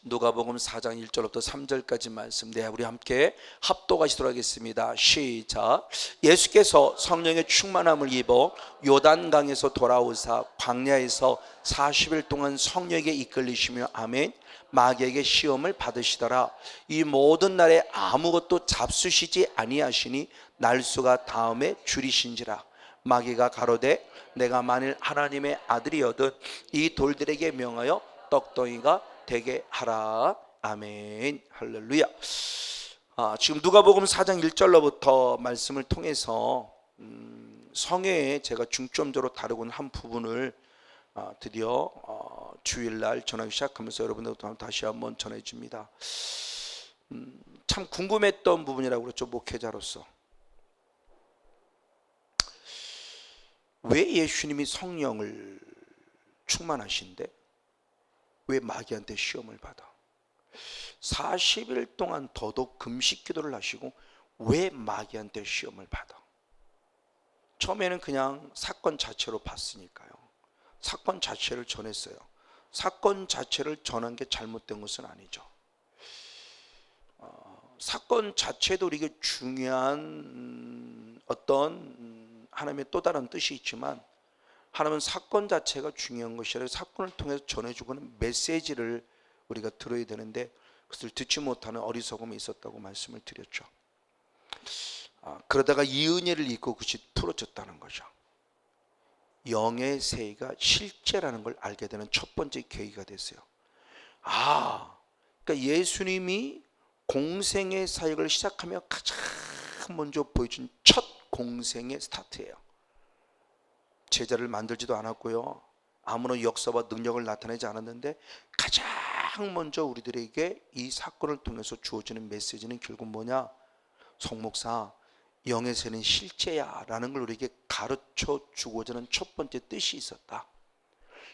누가복음 4장 1절부터 3절까지 말씀, 우리 함께 합독하시도록 하겠습니다. 시작. 예수께서 성령의 충만함을 입어 요단강에서 돌아오사 광야에서 40일 동안 성령에게 이끌리시며 아멘 마귀에게 시험을 받으시더라. 이 모든 날에 아무것도 잡수시지 아니하시니 날수가 다음에 줄이신지라. 마귀가 가로되 내가 만일 하나님의 아들이거든 이 돌들에게 명하여 떡덩이가 되게 하라. 아멘. 할렐루야. 지금 누가복음 4장 1절로부터 말씀을 통해서 성회에 제가 중점적으로 다루고 있는 한 부분을 드디어 주일날 전하기 시작하면서 여러분들도 다시 한번 전해줍니다. 참 궁금했던 부분이라고 그랬죠. 목회자로서 왜 예수님이 성령을 충만하신데 왜 마귀한테 시험을 받아? 40일 동안 더더욱 금식 기도를 하시고 왜 마귀한테 시험을 받아? 처음에는 그냥 사건 자체로 봤으니까요. 사건 자체를 전했어요. 사건 자체를 전한 게 잘못된 것은 아니죠. 사건 자체도 이게 중요한 어떤 하나님의 또 다른 뜻이 있지만 하나님은 사건 자체가 중요한 것이 아니라 사건을 통해서 전해주고 하는 메시지를 우리가 들어야 되는데 그것을 듣지 못하는 어리석음이 있었다고 말씀을 드렸죠. 그러다가 이 은혜를 잊고 그것이 풀어졌다는 거죠. 영의 세계가 실제라는 걸 알게 되는 첫 번째 계기가 됐어요. 그러니까 예수님이 공생의 사역을 시작하며 가장 먼저 보여준 첫 공생의 스타트예요. 제자를 만들지도 않았고요. 아무런 역사와 능력을 나타내지 않았는데 가장 먼저 우리들에게 이 사건을 통해서 주어지는 메시지는 결국 뭐냐? 성목사, 영의 세는 실제야 라는 걸 우리에게 가르쳐 주고자 하는 첫 번째 뜻이 있었다.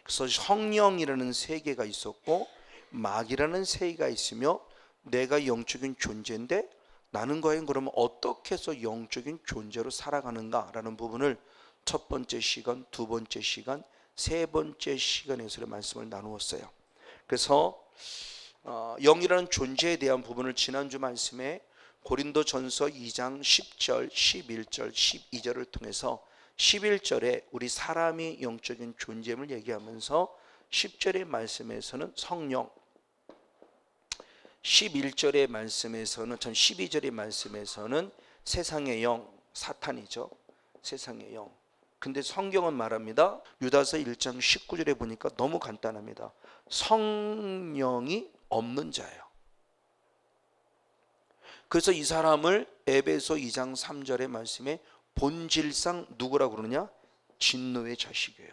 그래서 성령이라는 세계가 있었고 마귀라는 세계가 있으며 내가 영적인 존재인데 나는 과연 그러면 어떻게 해서 영적인 존재로 살아가는가 라는 부분을 첫 번째 시간, 두 번째 시간, 세 번째 시간에서 말씀을 나누었어요. 그래서 영이라는 존재에 대한 부분을 지난주 말씀에 고린도전서 2장 10절, 11절, 12절을 통해서 11절에 우리 사람이 영적인 존재임을 얘기하면서 10절의 말씀에서는 성령, 11절의 말씀에서는 12절의 말씀에서는 세상의 영, 사탄이죠. 세상의 영. 근데 성경은 말합니다. 유다서 1장 19절에 보니까 너무 간단합니다. 성령이 없는 자예요. 그래서 이 사람을 에베소 2장 3절의 말씀에 본질상 누구라고 그러느냐? 진노의 자식이에요.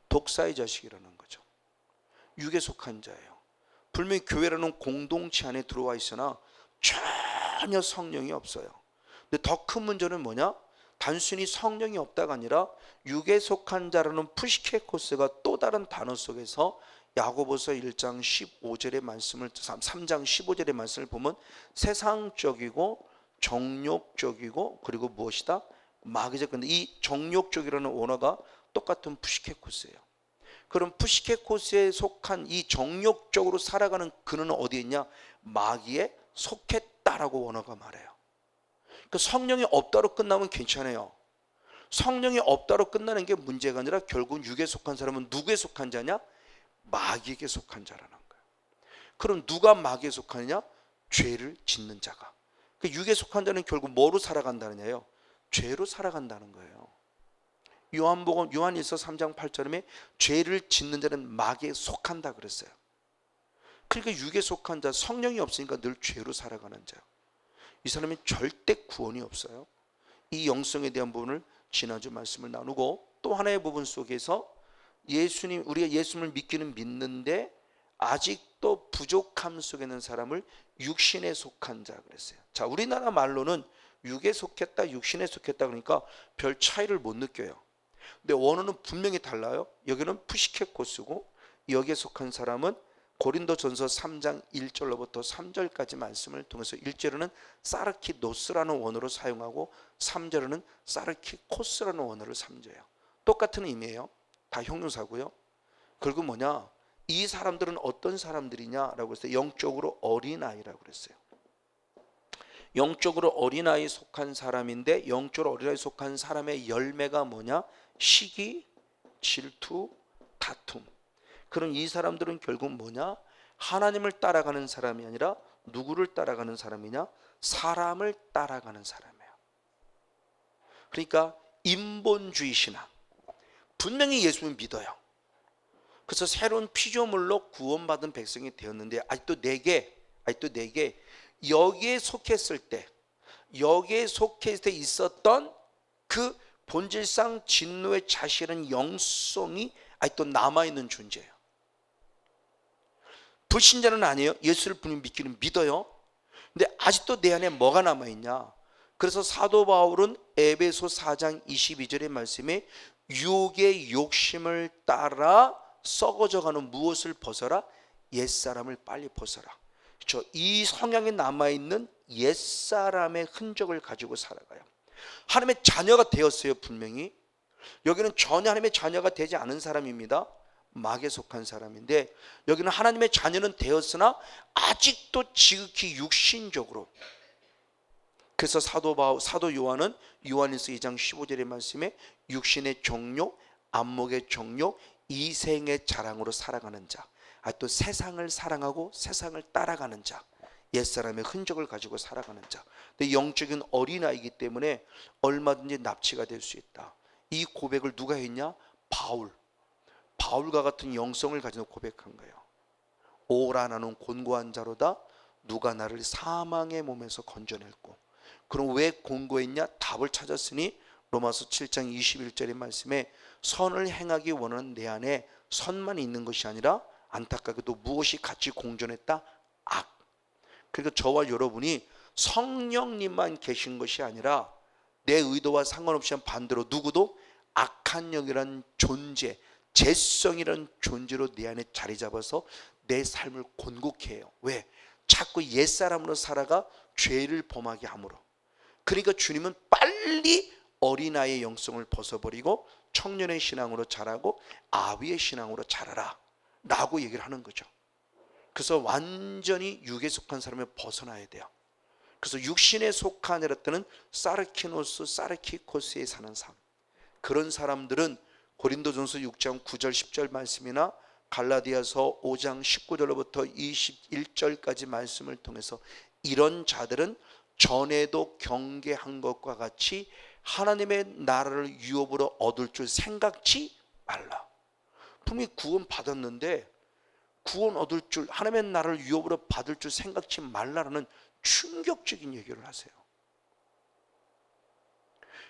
독사의 자식이라는 거죠. 육에 속한 자예요. 분명히 교회라는 공동체 안에 들어와 있으나 전혀 성령이 없어요. 근데 더 큰 문제는 뭐냐? 단순히 성령이 없다가 아니라 육에 속한 자라는 푸시케코스가 또 다른 단어 속에서 야고보서 1장 15절의 말씀을 3장 15절의 말씀을 보면 세상적이고 정욕적이고 그리고 무엇이다? 마귀적. 근데 이 정욕적이라는 원어가 똑같은 푸시케코스예요. 그럼 푸시케코스에 속한 이 정욕적으로 살아가는 그는 어디에 있냐? 마귀에 속했다라고 원어가 말해요. 그 성령이 없다로 끝나면 괜찮아요. 성령이 없다로 끝나는 게 문제가 아니라 결국 육에 속한 사람은 누구에 속한 자냐? 마귀에게 속한 자라는 거예요. 그럼 누가 마귀에 속하느냐? 죄를 짓는 자가. 그 육에 속한 자는 결국 뭐로 살아간다느냐요? 죄로 살아간다는 거예요. 요한복음 요한일서 3장 8절에 죄를 짓는 자는 마귀에 속한다 그랬어요. 그러니까 육에 속한 자, 성령이 없으니까 늘 죄로 살아가는 자. 이 사람이 절대 구원이 없어요. 이 영성에 대한 부분을 지난주 말씀을 나누고 또 하나의 부분 속에서 우리가 예수님을 믿기는 믿는데 아직도 부족함 속에 있는 사람을 육신에 속한 자 그랬어요. 자, 우리나라 말로는 육에 속했다, 육신에 속했다 그러니까 별 차이를 못 느껴요. 근데 원어는 분명히 달라요. 여기는 푸시케코스고 여기에 속한 사람은 고린도전서 3장 1절로부터 3절까지 말씀을 통해서 1절에는 사르키노스라는 원어로 사용하고 3절에는 사르키코스라는 원어를 삼져요. 똑같은 의미예요. 다 형용사고요. 결국 뭐냐? 이 사람들은 어떤 사람들이냐라고 했어요. 영적으로 어린아이라고 그랬어요. 영적으로 어린아이에 속한 사람인데, 영적으로 어린아이에 속한 사람의 열매가 뭐냐? 시기, 질투, 다툼. 그럼 이 사람들은 결국 뭐냐? 하나님을 따라가는 사람이 아니라 누구를 따라가는 사람이냐? 사람을 따라가는 사람이에요. 그러니까 인본주의 신앙. 분명히 예수는 믿어요. 그래서 새로운 피조물로 구원받은 백성이 되었는데, 아직도 내게 여기에 속했을 때, 여기에 속했을 때 있었던 그 본질상 진노의 자식이라는 영성이 아직도 남아있는 존재예요. 불신자는 아니에요. 예수를 분명히 믿기는 믿어요. 근데 아직도 내 안에 뭐가 남아있냐? 그래서 사도 바울은 에베소 4장 22절의 말씀에 유혹의 욕심을 따라 썩어져가는 무엇을 벗어라? 옛사람을 빨리 벗어라. 그렇죠? 이 성향에 남아있는 옛사람의 흔적을 가지고 살아가요. 하나님의 자녀가 되었어요. 분명히 여기는 전혀 하나님의 자녀가 되지 않은 사람입니다. 막에 속한 사람인데, 여기는 하나님의 자녀는 되었으나 아직도 지극히 육신적으로. 그래서 사도 요한은 요한일서 2장 15절의 말씀에 육신의 정욕, 안목의 정욕, 이생의 자랑으로 살아가는 자, 또 세상을 사랑하고 세상을 따라가는 자, 옛사람의 흔적을 가지고 살아가는 자. 근데 영적인 어린아이이기 때문에 얼마든지 납치가 될 수 있다. 이 고백을 누가 했냐? 바울과 같은 영성을 가지고 고백한 거예요. 오라 나는 곤고한 자로다. 누가 나를 사망의 몸에서 건져낼꼬. 그럼 왜 곤고했냐? 답을 찾았으니 로마서 7장 21절의 말씀에 선을 행하기 원하는 내 안에 선만 있는 것이 아니라 안타깝게도 무엇이 같이 공존했다? 악. 그러니까 저와 여러분이 성령님만 계신 것이 아니라 내 의도와 상관없이 반대로 누구도 악한 영이라는 존재, 죄성이라는 존재로 내 안에 자리 잡아서 내 삶을 곤곡해 해요. 왜? 자꾸 옛사람으로 살아가 죄를 범하게 함으로. 그러니까 주님은 빨리 어린아이의 영성을 벗어버리고 청년의 신앙으로 자라고 아비의 신앙으로 자라라 라고 얘기를 하는 거죠. 그래서 완전히 육에 속한 사람을 벗어나야 돼요. 그래서 육신에 속한 때는 사르키노스, 사르키코스에 사는 삶. 그런 사람들은 고린도전서 6장 9절 10절 말씀이나 갈라디아서 5장 19절로부터 21절까지 말씀을 통해서 이런 자들은 전에도 경계한 것과 같이 하나님의 나라를 유업으로 얻을 줄 생각지 말라. 분명히 구원 받았는데 구원 얻을 줄, 하나님의 나라를 유업으로 받을 줄 생각지 말라라는 충격적인 얘기를 하세요.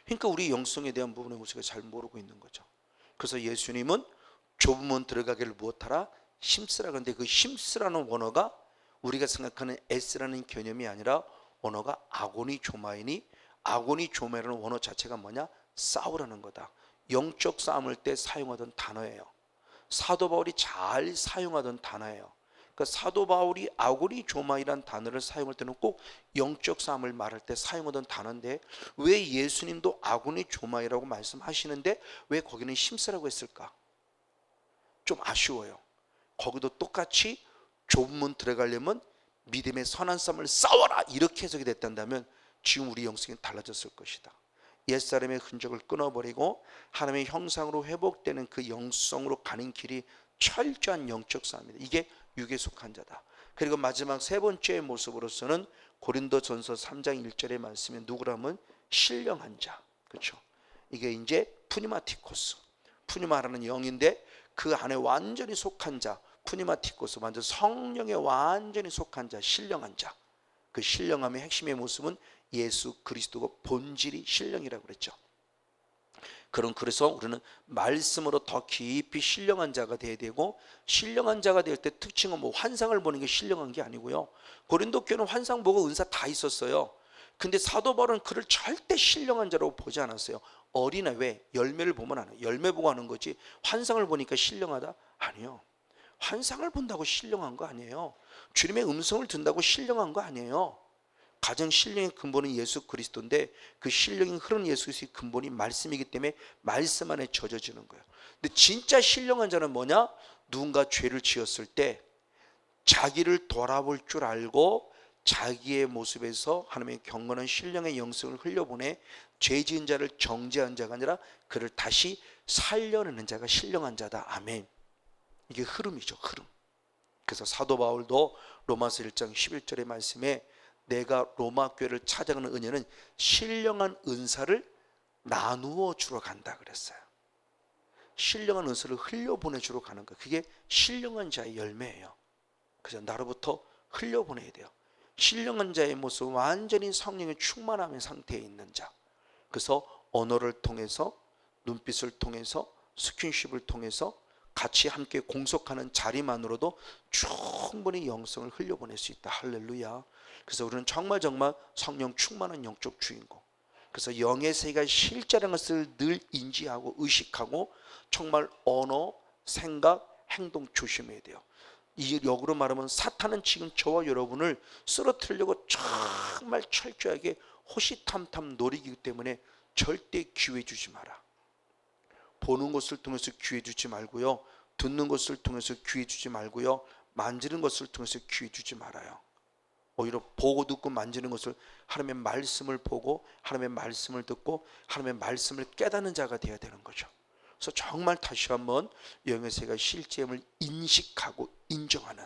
그러니까 우리 영성에 대한 부분에 우리가 잘 모르고 있는 거죠. 그래서 예수님은 좁은 문 들어가기를 무엇하라? 힘쓰라. 그런데 그 힘쓰라는 원어가 우리가 생각하는 S라는 개념이 아니라 원어가 아고니 조마이니, 아고니 조마이라는 원어 자체가 뭐냐? 싸우라는 거다. 영적 싸움을 때 사용하던 단어예요. 사도 바울이 잘 사용하던 단어예요. 그러니까 사도 바울이 아고니 조마이라는 단어를 사용할 때는 꼭 영적 싸움을 말할 때 사용하던 단어인데, 왜 예수님도 아고니 조마이라고 말씀하시는데 왜 거기는 힘쓰라고 했을까? 좀 아쉬워요. 거기도 똑같이 좁은 문 들어가려면 믿음의 선한 싸움을 싸워라 이렇게 해석이 됐단다면 지금 우리 영성이 달라졌을 것이다. 옛사람의 흔적을 끊어버리고 하나님의 형상으로 회복되는 그 영성으로 가는 길이 철저한 영적 싸움입니다. 이게 육에 속한 자다. 그리고 마지막 세 번째 모습으로서는 고린도전서 3장 1절의 말씀에 누구라면 신령한 자. 그렇죠? 이게 이제 푸니마티코스. 푸니마라는 영인데 그 안에 완전히 속한 자, 푸니마티코스, 완전 성령에 완전히 속한 자, 신령한 자. 그 신령함의 핵심의 모습은 예수 그리스도가 본질이 신령이라고 그랬죠. 그래서 우리는 말씀으로 더 깊이 신령한 자가 되어야 되고, 신령한 자가 될 때 특징은 뭐 환상을 보는 게 신령한 게 아니고요. 고린도 교회는 환상 보고 은사 다 있었어요. 근데 사도 바울은 그를 절대 신령한 자라고 보지 않았어요. 어린아이, 왜? 열매를 보면 안 해요. 열매 보고 하는 거지 환상을 보니까 신령하다? 아니요. 환상을 본다고 신령한 거 아니에요. 주님의 음성을 듣는다고 신령한 거 아니에요. 가장 신령의 근본은 예수 그리스도인데 그 신령이 흐르는 예수 그리스도의 근본이 말씀이기 때문에 말씀 안에 젖어지는 거예요. 근데 진짜 신령한 자는 뭐냐? 누군가 죄를 지었을 때 자기를 돌아볼 줄 알고 자기의 모습에서 하나님의 경건한 신령의 영성을 흘려보내 죄 지은 자를 정죄한 자가 아니라 그를 다시 살려내는 자가 신령한 자다. 아멘. 이게 흐름이죠, 흐름. 그래서 사도 바울도 로마서 1장 11절의 말씀에 내가 로마 교회를 찾아가는 은혜는 신령한 은사를 나누어 주러 간다 그랬어요. 신령한 은사를 흘려보내 주러 가는 거, 그게 신령한 자의 열매예요. 그래서 나로부터 흘려보내야 돼요. 신령한 자의 모습은 완전히 성령의 충만함의 상태에 있는 자. 그래서 언어를 통해서, 눈빛을 통해서, 스킨십을 통해서 같이 함께 공속하는 자리만으로도 충분히 영성을 흘려보낼 수 있다. 할렐루야. 그래서 우리는 정말 성령 충만한 영적 주인공. 그래서 영의 세계가 실제라는 것을 늘 인지하고 의식하고 정말 언어, 생각, 행동 조심해야 돼요. 이 역으로 말하면 사탄은 지금 저와 여러분을 쓰러뜨리려고 정말 철저하게 호시탐탐 노리기 때문에 절대 기회 주지 마라. 보는 것을 통해서 기회 주지 말고요, 듣는 것을 통해서 기회 주지 말고요, 만지는 것을 통해서 기회 주지 말아요. 오히려 보고 듣고 만지는 것을, 하나님의 말씀을 보고 하나님의 말씀을 듣고 하나님의 말씀을 깨닫는 자가 되어야 되는 거죠. 그래서 정말 다시 한번 영의 세계가 실제임을 인식하고 인정하는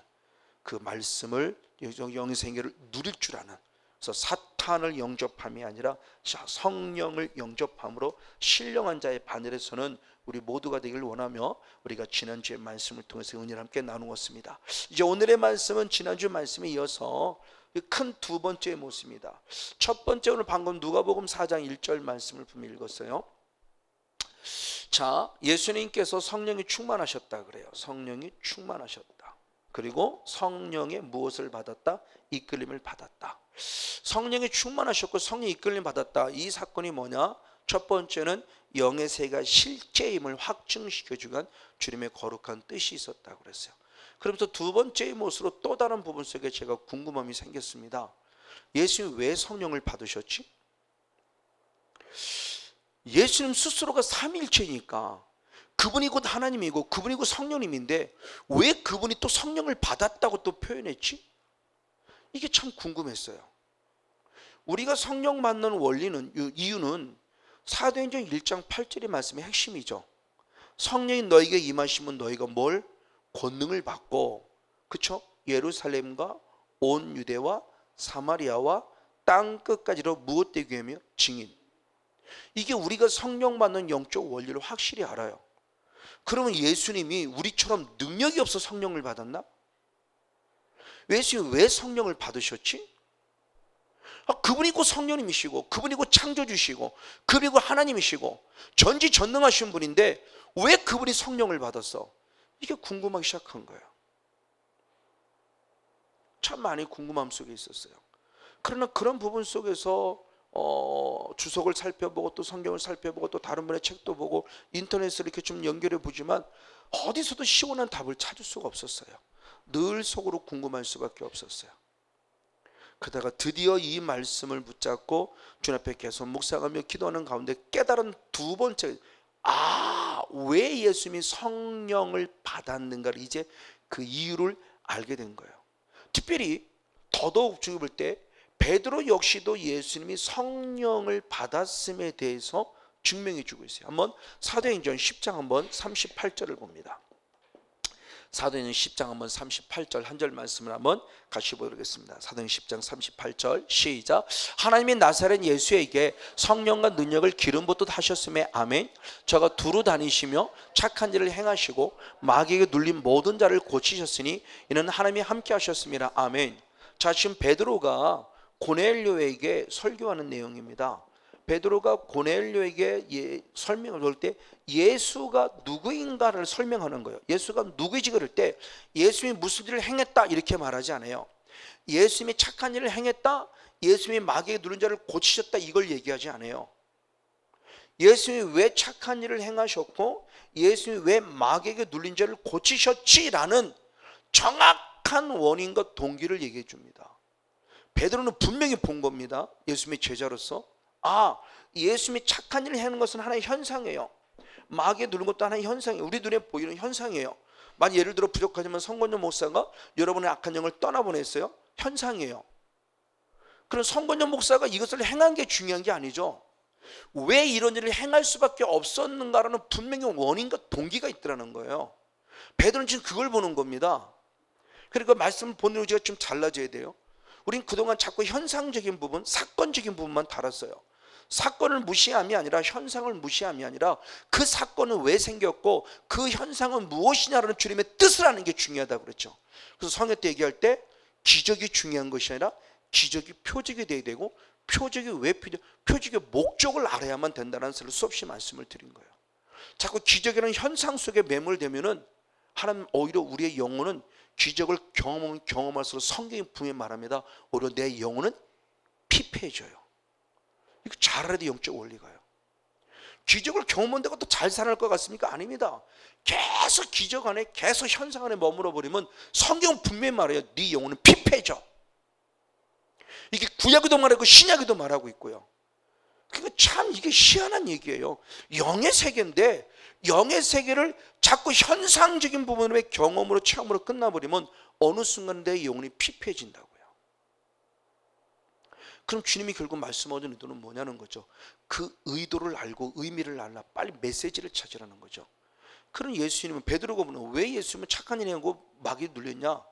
그 말씀을, 영의 세계를 누릴 줄 아는, 그래서 사탄을 영접함이 아니라 성령을 영접함으로 신령한 자의 바늘에서는 우리 모두가 되길 원하며 우리가 지난주의 말씀을 통해서 은혜를 함께 나누었습니다. 이제 오늘의 말씀은 지난주 말씀에 이어서 큰 두 번째 모습입니다. 첫 번째, 오늘 방금 누가복음 4장 1절 말씀을 분명히 읽었어요. 자, 예수님께서 성령이 충만하셨다 그래요. 성령이 충만하셨다. 그리고 성령의 무엇을 받았다? 이끌림을 받았다. 성령이 충만하셨고 성령이 이끌림 받았다. 이 사건이 뭐냐? 첫 번째는 영의 세가 실제임을 확증시켜주간 주님의 거룩한 뜻이 있었다고 그랬어요. 그러면서 두 번째의 모습으로 또 다른 부분 속에 제가 궁금함이 생겼습니다. 예수님 왜 성령을 받으셨지? 예수님 스스로가 삼위일체니까 그분이 곧 하나님이고 그분이 곧 성령님인데 왜 그분이 또 성령을 받았다고 또 표현했지? 이게 참 궁금했어요. 우리가 성령 받는 원리는, 이유는 사도행전 1장 8절의 말씀의 핵심이죠. 성령이 너에게 임하시면 너희가 뭘? 권능을 받고, 그쵸? 예루살렘과 온 유대와 사마리아와 땅 끝까지로 무엇 되게 하며? 증인. 이게 우리가 성령 받는 영적 원리를 확실히 알아요. 그러면 예수님이 우리처럼 능력이 없어 성령을 받았나? 예수님이 왜 성령을 받으셨지? 그분이 곧 성령님이시고 그분이 곧 창조주시고 그분이 곧 하나님이시고 전지전능하신 분인데 왜 그분이 성령을 받았어? 이게 궁금하기 시작한 거예요. 참 많이 궁금함 속에 있었어요. 그러나 그런 부분 속에서 주석을 살펴보고 또 성경을 살펴보고 또 다른 분의 책도 보고 인터넷을 이렇게 좀 연결해 보지만 어디서도 시원한 답을 찾을 수가 없었어요. 늘 속으로 궁금할 수밖에 없었어요. 그러다가 드디어 이 말씀을 붙잡고 주님 앞에 계속 묵상하며 기도하는 가운데 깨달은 두 번째, 왜 예수님이 성령을 받았는가를 이제 그 이유를 알게 된 거예요. 특별히 더더욱 주의 볼 때 베드로 역시도 예수님이 성령을 받았음에 대해서 증명해 주고 있어요. 한번 사도행전 10장 한번 38절을 봅니다. 사도행전 10장 한번 38절 한 절 말씀을 한번 같이 보겠습니다. 사도행전 10장 38절 시작. 하나님이 나사렛 예수에게 성령과 능력을 기름 붓듯 하셨음에 아멘. 저가 두루 다니시며 착한 일을 행하시고 마귀에게 눌린 모든 자를 고치셨으니 이는 하나님이 함께 하셨습니다. 아멘. 자, 지금 베드로가 고넬료에게 설교하는 내용입니다. 베드로가 고넬료에게 설명을 할 때 예수가 누구인가를 설명하는 거예요. 예수가 누구이지 그럴 때 예수님이 무슨 일을 행했다 이렇게 말하지 않아요. 예수님이 착한 일을 행했다, 예수님이 마귀에게 누른 자를 고치셨다 이걸 얘기하지 않아요. 예수님이 왜 착한 일을 행하셨고 예수님이 왜 마귀에게 눌린 자를 고치셨지라는 정확한 원인과 동기를 얘기해 줍니다. 베드로는 분명히 본 겁니다. 예수님의 제자로서 예수님이 착한 일을 하는 것은 하나의 현상이에요. 마귀에 누른 것도 하나의 현상이에요. 우리 눈에 보이는 현상이에요. 만약 예를 들어 부족하지만 성건영 목사가 여러분의 악한 영을 떠나보냈어요. 현상이에요. 그럼 성건영 목사가 이것을 행한 게 중요한 게 아니죠. 왜 이런 일을 행할 수밖에 없었는가라는 분명히 원인과 동기가 있더라는 거예요. 베드로는 지금 그걸 보는 겁니다. 그러니까 말씀을 보는 우리가 좀 달라져야 돼요. 우린 그동안 자꾸 현상적인 부분, 사건적인 부분만 다뤘어요. 사건을 무시함이 아니라 현상을 무시함이 아니라 그 사건은 왜 생겼고 그 현상은 무엇이냐라는 주님의 뜻을 아는 게 중요하다고 그랬죠. 그래서 성경 때 얘기할 때 기적이 중요한 것이 아니라 기적이 표적이 돼야 되고 표적이 왜 표적의 목적을 알아야만 된다는 것을 수없이 말씀을 드린 거예요. 자꾸 기적이라는 현상 속에 매몰되면은 하나님 오히려 우리의 영혼은 기적을 경험할수록 성경이 분명히 말합니다. 오히려 내 영혼은 피폐해져요. 이거 잘 알아야 돼. 영적 원리가요. 기적을 경험한다고 또 잘 살아날 것 같습니까? 아닙니다. 계속 기적 안에 계속 현상 안에 머물러 버리면 성경은 분명히 말해요. 네 영혼은 피폐해져. 이게 구약에도 말하고 신약에도 말하고 있고요. 그러니까 참 이게 희한한 얘기예요. 영의 세계인데 영의 세계를 자꾸 현상적인 부분의 경험으로 체험으로 끝나버리면 어느 순간 내 영혼이 피폐해진다고요. 그럼 주님이 결국 말씀하는 의도는 뭐냐는 거죠. 그 의도를 알고 의미를 알라. 빨리 메시지를 찾으라는 거죠. 그런 예수님은 베드로가 보면 왜 예수님은 착한 일을 하고 마귀에 눌렸냐?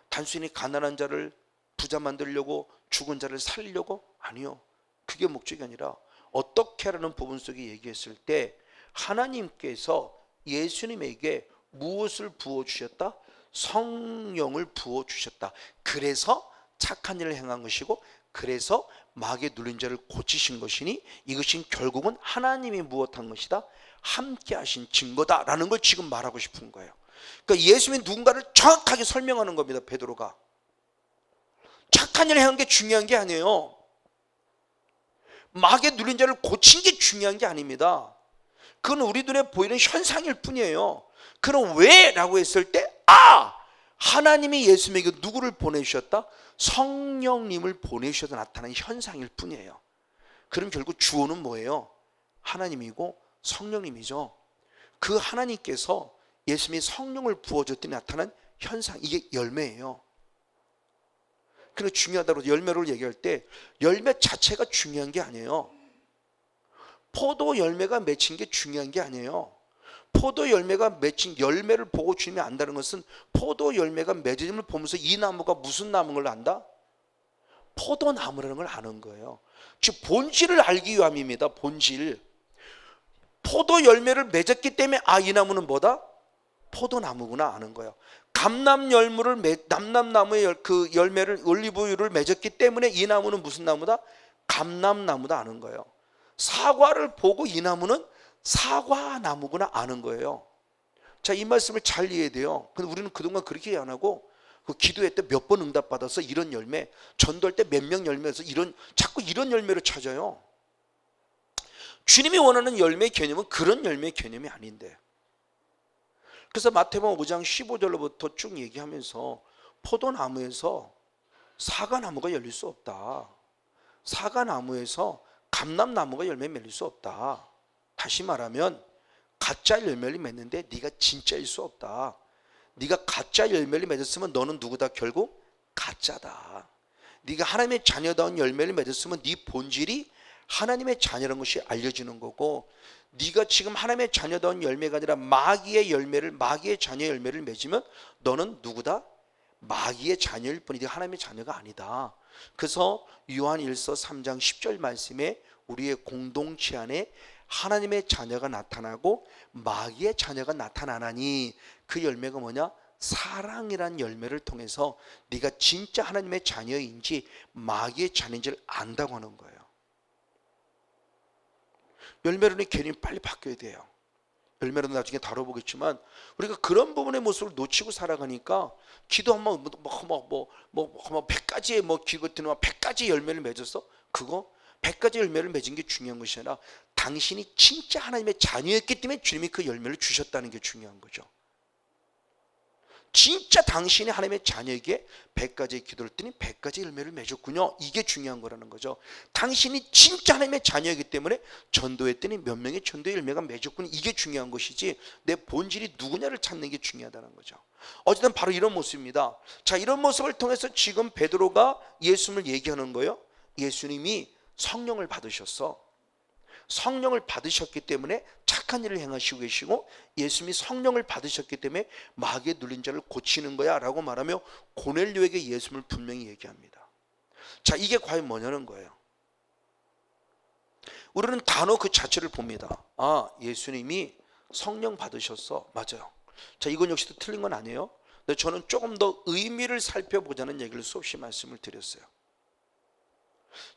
단순히 가난한 자를 부자 만들려고 죽은 자를 살리려고? 아니요. 그게 목적이 아니라 어떻게 하라는 부분 속에 얘기했을 때 하나님께서 예수님에게 무엇을 부어주셨다? 성령을 부어주셨다. 그래서 착한 일을 행한 것이고 그래서 마귀에 눌린 자를 고치신 것이니 이것이 결국은 하나님이 무엇한 것이다? 함께 하신 증거다라는 걸 지금 말하고 싶은 거예요. 그러니까 예수님이 누군가를 정확하게 설명하는 겁니다. 베드로가. 착한 일을 행한 게 중요한 게 아니에요. 마귀에 눌린 자를 고친 게 중요한 게 아닙니다. 그건 우리 눈에 보이는 현상일 뿐이에요. 그럼 왜? 라고 했을 때 하나님이 예수님에게 누구를 보내주셨다? 성령님을 보내주셔서 나타나는 현상일 뿐이에요. 그럼 결국 주어는 뭐예요? 하나님이고 성령님이죠. 그 하나님께서 예수님이 성령을 부어줬더니 나타난 현상, 이게 열매예요. 그리고 중요하다고 열매를 얘기할 때 열매 자체가 중요한 게 아니에요. 포도 열매가 맺힌 게 중요한 게 아니에요. 포도 열매가 맺힌 열매를 보고 주님이 안다는 것은 포도 열매가 맺어짐을 보면서 이 나무가 무슨 나무인 걸 안다? 포도나무라는 걸 아는 거예요. 즉 본질을 알기 위함입니다. 본질. 포도 열매를 맺었기 때문에 이 나무는 뭐다? 포도나무구나 아는 거예요. 감람나무의 그 열매를 올리브유를 맺었기 때문에 이 나무는 무슨 나무다? 감람나무다 아는 거예요. 사과를 보고 이 나무는 사과나무구나 아는 거예요. 자, 이 말씀을 잘 이해해야 돼요. 근데 우리는 그동안 그렇게 안 하고 그 기도회 때 몇 번 응답받아서 이런 열매, 전도할 때 몇 명 열매에서 자꾸 이런 열매를 찾아요. 주님이 원하는 열매의 개념은 그런 열매의 개념이 아닌데. 그래서 마태복음 5장 15절로부터 쭉 얘기하면서 포도나무에서 사과나무가 열릴 수 없다. 사과나무에서 감람나무가 열매 맺을 수 없다. 다시 말하면 가짜 열매를 맺는데 네가 진짜일 수 없다. 네가 가짜 열매를 맺었으면 너는 누구다? 결국 가짜다. 네가 하나님의 자녀다운 열매를 맺었으면 네 본질이 하나님의 자녀라는 것이 알려지는 거고, 네가 지금 하나님의 자녀다운 열매가 아니라 마귀의 자녀의 열매를 맺으면 너는 누구다? 마귀의 자녀일 뿐이지 하나님의 자녀가 아니다. 그래서 요한일서 3장 10절 말씀에 우리의 공동체 안에 하나님의 자녀가 나타나고 마귀의 자녀가 나타나나니 그 열매가 뭐냐? 사랑이란 열매를 통해서 네가 진짜 하나님의 자녀인지 마귀의 자녀인지를 안다고 하는 거예요. 열매로는 개념이 빨리 바뀌어야 돼요. 열매로는 나중에 다뤄보겠지만 우리가 그런 부분의 모습을 놓치고 살아가니까 기도하면 100가지의 기도는 100가지 열매를 맺었어? 그거 100가지 열매를 맺은 게 중요한 것이 아니라 당신이 진짜 하나님의 자녀였기 때문에 주님이 그 열매를 주셨다는 게 중요한 거죠. 진짜 당신이 하나님의 자녀에게 100가지의 기도를 했더니 100가지 열매를 맺었군요. 이게 중요한 거라는 거죠. 당신이 진짜 하나님의 자녀이기 때문에 전도했더니 몇 명의 전도의 열매가 맺었군요. 이게 중요한 것이지 내 본질이 누구냐를 찾는 게 중요하다는 거죠. 어쨌든 바로 이런 모습입니다. 자, 이런 모습을 통해서 지금 베드로가 예수님을 얘기하는 거예요. 예수님이 성령을 받으셨어. 성령을 받으셨기 때문에 착한 일을 행하시고 계시고, 예수님이 성령을 받으셨기 때문에 마귀에 눌린 자를 고치는 거야 라고 말하며 고넬료에게 예수님을 분명히 얘기합니다. 자, 이게 과연 뭐냐는 거예요. 우리는 단어 그 자체를 봅니다. 아, 예수님이 성령 받으셨어. 맞아요. 자, 이건 역시도 틀린 건 아니에요. 근데 저는 조금 더 의미를 살펴보자는 얘기를 수없이 말씀을 드렸어요.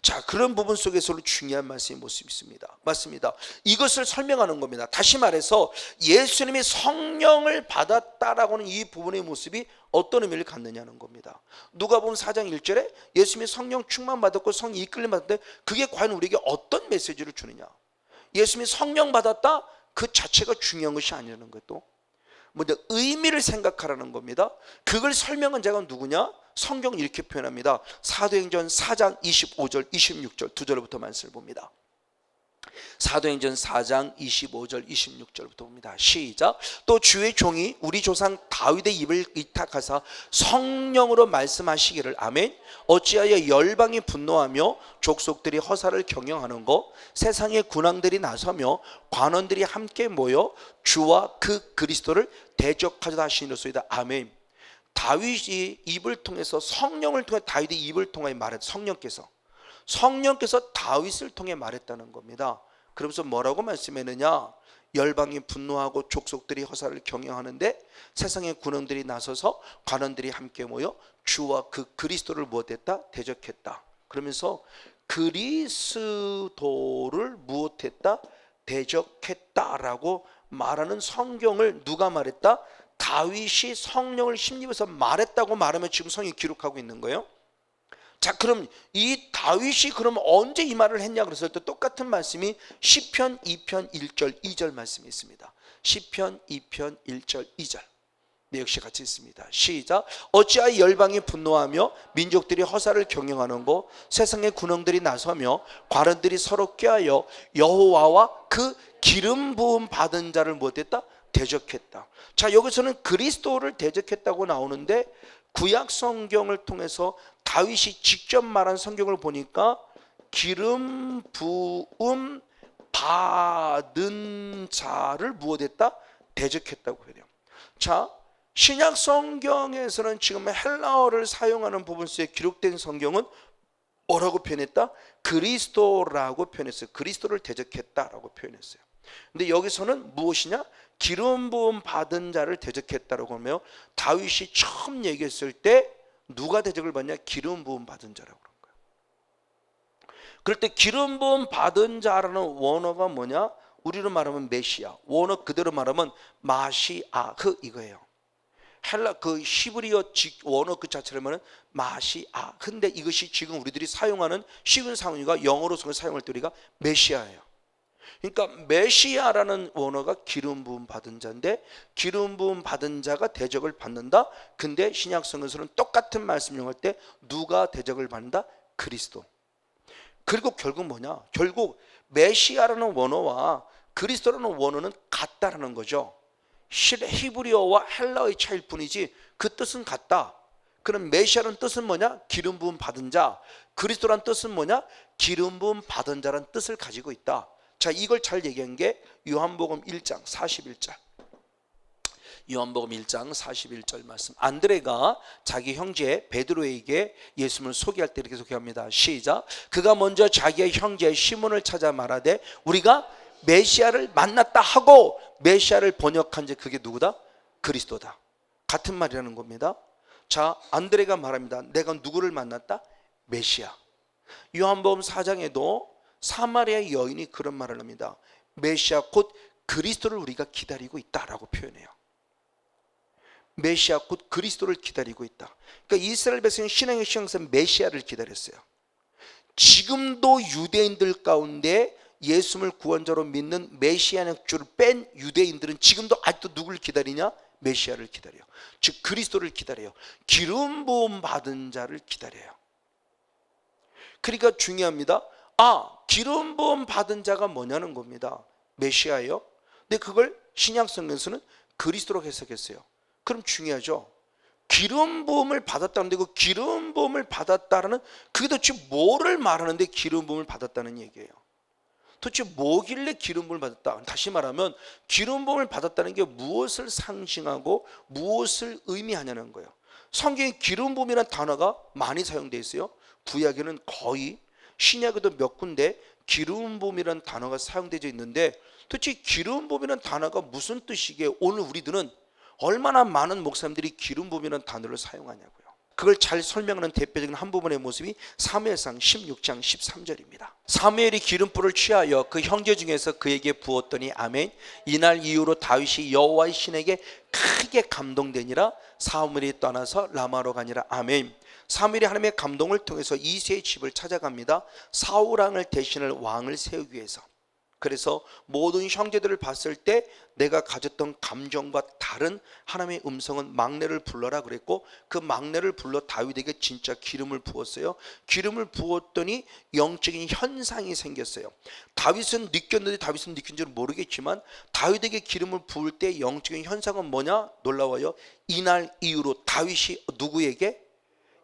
자, 그런 부분 속에서 중요한 말씀의 모습이 있습니다. 맞습니다. 이것을 설명하는 겁니다. 다시 말해서 예수님이 성령을 받았다라고 하는 이 부분의 모습이 어떤 의미를 갖느냐는 겁니다. 누가복음 4장 1절에 예수님이 성령 충만 받았고 성령 이끌림 받았는데 그게 과연 우리에게 어떤 메시지를 주느냐. 예수님이 성령 받았다 그 자체가 중요한 것이 아니라는 것도 먼저 의미를 생각하라는 겁니다. 그걸 설명한 자가 누구냐? 성경은 이렇게 표현합니다. 사도행전 4장 25절 26절 두 절부터 말씀을 봅니다. 사도행전 4장 25절 26절부터 봅니다. 시작. 또 주의 종이 우리 조상 다윗의 입을 의탁하사 성령으로 말씀하시기를 아멘. 어찌하여 열방이 분노하며 족속들이 허사를 경영하는 것, 세상의 군왕들이 나서며 관원들이 함께 모여 주와 그 그리스도를 대적하자 하시니로소이다. 아멘. 다윗이 입을 통해서 성령을 통해 다윗의 입을 통해 말했 성령께서 다윗을 통해 말했다는 겁니다. 그러면서 뭐라고 말씀했느냐? 열방이 분노하고 족속들이 허사를 경영하는데 세상의 군왕들이 나서서 관원들이 함께 모여 주와 그 그리스도를 무엇했다? 대적했다. 그러면서 그리스도를 무엇했다? 대적했다라고 말하는 성경을 누가 말했다? 다윗이 성령을 힘입어서 말했다고 말하면 지금 성경이 기록하고 있는 거예요. 자, 그럼 이 다윗이 그럼 언제 이 말을 했냐 그랬을 때 똑같은 말씀이 시편 2편 1절 2절 말씀이 있습니다. 시편 2편 1절 2절 네, 역시 같이 있습니다. 시작. 어찌하여 열방이 분노하며 민족들이 허사를 경영하는 것, 세상의 군왕들이 나서며 관원들이 서로 꾀하여 여호와와 그 기름 부음 받은 자를 못했다? 대적했다. 자, 여기서는 그리스도를 대적했다고 나오는데 구약 성경을 통해서 다윗이 직접 말한 성경을 보니까 기름 부음 받은 자를 무엇했다? 대적했다고 해요. 자, 신약 성경에서는 지금 헬라어를 사용하는 부분 속에 기록된 성경은 뭐라고 표현했다? 그리스도라고 표현했어요. 그리스도를 대적했다라고 표현했어요. 근데 여기서는 무엇이냐? 기름 부음 받은 자를 대적했다라고 하면 다윗이 처음 얘기했을 때 누가 대적을 받냐? 기름 부음 받은 자라고 그런 거예요. 그럴 때 기름 부음 받은 자라는 원어가 뭐냐? 우리로 말하면 메시아, 원어 그대로 말하면 마시아흐 이거예요. 헬라 그 히브리어 원어 그 자체를 말하면 마시아. 근데 이것이 지금 우리들이 사용하는 쉬운 상황이가 영어로서 사용할 때 우리가 메시아예요. 그러니까 메시아라는 원어가 기름 부음 받은 자인데 기름 부음 받은 자가 대적을 받는다. 근데 신약 성경에서는 똑같은 말씀 용할 때 누가 대적을 받는다? 그리스도. 그리고 결국 뭐냐? 결국 메시아라는 원어와 그리스도라는 원어는 같다라는 거죠. 히브리어와 헬라어의 차이일 뿐이지 그 뜻은 같다. 그럼 메시아라는 뜻은 뭐냐? 기름 부음 받은 자. 그리스도라는 뜻은 뭐냐? 기름 부음 받은 자라는 뜻을 가지고 있다. 자, 이걸 잘 얘기한 게 요한복음 1장 41절. 요한복음 1장 41절 말씀. 안드레가 자기 형제 베드로에게 예수님을 소개할 때 이렇게 소개합니다. 시작. 그가 먼저 자기의 형제 시몬을 찾아 말하되 우리가 메시아를 만났다 하고, 메시아를 번역한 지 그게 누구다? 그리스도다. 같은 말이라는 겁니다. 자, 안드레가 말합니다. 내가 누구를 만났다? 메시아. 요한복음 4장에도 사마리아 여인이 그런 말을 합니다. 메시아 곧 그리스도를 우리가 기다리고 있다라고 표현해요. 메시아 곧 그리스도를 기다리고 있다. 그러니까 이스라엘 백성은 신앙의 시간에서 메시아를 기다렸어요. 지금도 유대인들 가운데 예수님을 구원자로 믿는 메시아의 줄을 뺀 유대인들은 지금도 아직도 누구를 기다리냐? 메시아를 기다려요. 즉 그리스도를 기다려요. 기름 부음 받은 자를 기다려요. 그러니까 중요합니다. 기름 부음 받은 자가 뭐냐는 겁니다. 메시아예요. 근데 그걸 신약 성경에서는 그리스도로 해석했어요. 그럼 중요하죠. 기름 부음을 받았다는데 그 기름 부음을 받았다라는 그게 도대체 뭐를 말하는데 기름 부음을 받았다는 얘기예요. 도대체 뭐길래 기름 부음을 받았다? 다시 말하면 기름 부음을 받았다는 게 무엇을 상징하고 무엇을 의미하냐는 거예요. 성경에 기름 부음이라는 단어가 많이 사용되어 있어요. 구약에는 거의, 신약에도 몇 군데 기름 부음이라는 단어가 사용되어 있는데 도대체 기름 부음이라는 단어가 무슨 뜻이기에 오늘 우리들은 얼마나 많은 목사님들이 기름 부음이라는 단어를 사용하냐고요. 그걸 잘 설명하는 대표적인 한 부분의 모습이 사무엘상 16장 13절입니다. 사무엘이 기름불을 취하여 그 형제 중에서 그에게 부었더니 아멘. 이날 이후로 다윗이 여호와의 신에게 크게 감동되니라. 사무엘이 떠나서 라마로 가니라. 아멘. 사무엘이 하나님의 감동을 통해서 이새의 집을 찾아갑니다. 사울 왕을 대신할 왕을 세우기 위해서. 그래서 모든 형제들을 봤을 때 내가 가졌던 감정과 다른 하나님의 음성은 막내를 불러라 그랬고 그 막내를 불러 다윗에게 진짜 기름을 부었어요. 기름을 부었더니 영적인 현상이 생겼어요. 다윗은 느꼈는지 다윗은 느낀 줄 모르겠지만 다윗에게 기름을 부을 때 영적인 현상은 뭐냐? 놀라워요. 이날 이후로 다윗이 누구에게?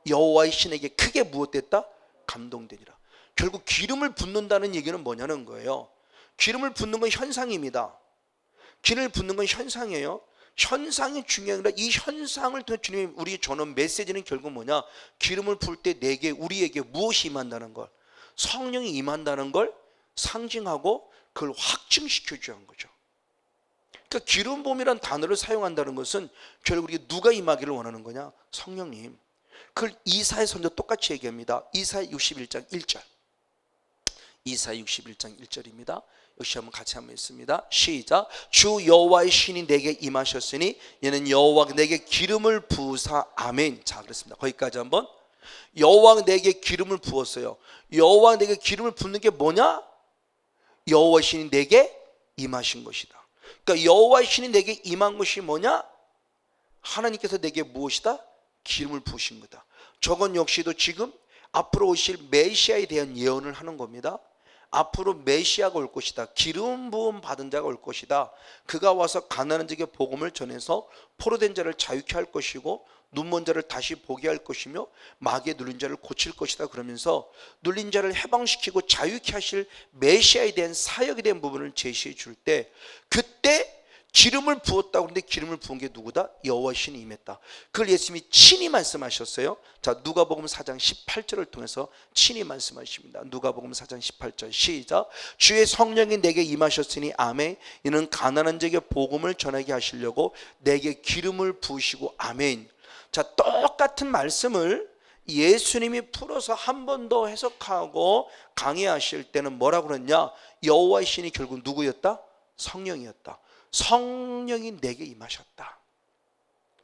여호와의 신에게 크게 무엇됐다? 감동되니라. 결국 기름을 붓는다는 얘기는 뭐냐는 거예요. 기름을 붓는 건 현상입니다. 기름을 붓는 건 현상이에요. 현상이 중요한 게 아니라 이 현상을 통해 주님이 우리에게 주는 메시지는 결국 뭐냐? 기름을 부을 때 내게 우리에게 무엇이 임한다는 걸, 성령이 임한다는 걸 상징하고 그걸 확증시켜 주는 거죠. 그러니까 기름 부음이라는 단어를 사용한다는 것은 결국 우리가 누가 임하기를 원하는 거냐? 성령님. 그걸 이사야 선지자 똑같이 얘기합니다. 이사야 61장 1절. 이사야 61장 1절입니다. 역시 한번 같이 한번 읽습니다. 시작. 주 여호와의 신이 내게 임하셨으니 이는 여호와가 내게 기름을 부으사. 아멘. 자, 그렇습니다. 거기까지 한번. 여호와가 내게 기름을 부었어요. 여호와가 내게 기름을 붓는 게 뭐냐? 여호와의 신이 내게 임하신 것이다. 그러니까 여호와의 신이 내게 임한 것이 뭐냐? 하나님께서 내게 무엇이다? 기름을 부으신 거다. 저건 역시도 지금 앞으로 오실 메시아에 대한 예언을 하는 겁니다. 앞으로 메시아가 올 것이다. 기름 부음 받은 자가 올 것이다. 그가 와서 가난한 자에게 복음을 전해서 포로된 자를 자유케 할 것이고 눈먼 자를 다시 보게 할 것이며 마귀에 눌린 자를 고칠 것이다. 그러면서 눌린 자를 해방시키고 자유케 하실 메시아에 대한 사역에 대한 부분을 제시해 줄 때 그때 기름을 부었다고 그러는데 기름을 부은 게 누구다? 여호와의 신이 임했다. 그걸 예수님이 친히 말씀하셨어요. 자, 누가복음 4장 18절을 통해서 친히 말씀하십니다. 누가복음 4장 18절 시작. 주의 성령이 내게 임하셨으니 아멘. 이는 가난한 자에게 복음을 전하게 하시려고 내게 기름을 부으시고 아멘. 자, 똑같은 말씀을 예수님이 풀어서 한 번 더 해석하고 강의하실 때는 뭐라고 그랬냐? 여호와의 신이 결국 누구였다? 성령이었다. 성령이 내게 임하셨다.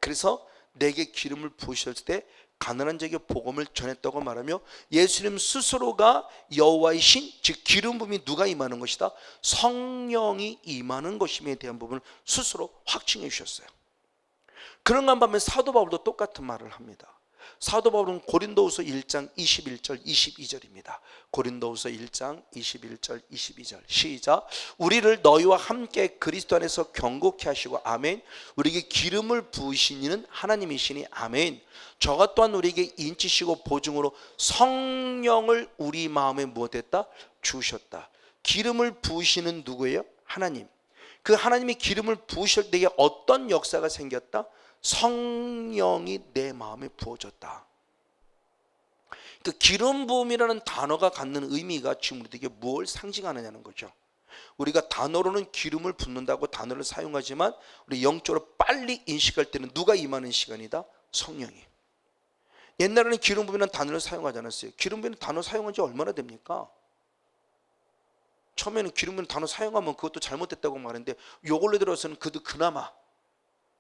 그래서 내게 기름을 부으셨을 때 가난한 자에게 복음을 전했다고 말하며 예수님 스스로가 여호와의 신, 즉 기름 부음이 누가 임하는 것이다? 성령이 임하는 것임에 대한 부분을 스스로 확증해 주셨어요. 그런가 하면 사도 바울도 똑같은 말을 합니다. 사도 바울은 고린도후서 1장 21절 22절입니다. 고린도후서 1장 21절 22절 시작. 우리를 너희와 함께 그리스도 안에서 경고케 하시고 아멘. 우리에게 기름을 부으신 이는 하나님이시니 아멘. 저가 또한 우리에게 인치시고 보증으로 성령을 우리 마음에 무엇했다? 주셨다. 기름을 부으시는 누구예요? 하나님. 그 하나님이 기름을 부으실 때에 어떤 역사가 생겼다? 성령이 내 마음에 부어졌다. 그 기름 부음이라는 단어가 갖는 의미가 지금 우리에게 뭘 상징하느냐는 거죠. 우리가 단어로는 기름을 붓는다고 단어를 사용하지만 우리 영적으로 빨리 인식할 때는 누가 임하는 시간이다? 성령이. 옛날에는 기름 부음이라는 단어를 사용하지 않았어요. 기름 부음이라는 단어 사용한 지 얼마나 됩니까? 처음에는 기름 부음이라는 단어 사용하면 그것도 잘못됐다고 말했는데 요걸로 들어서는 그나마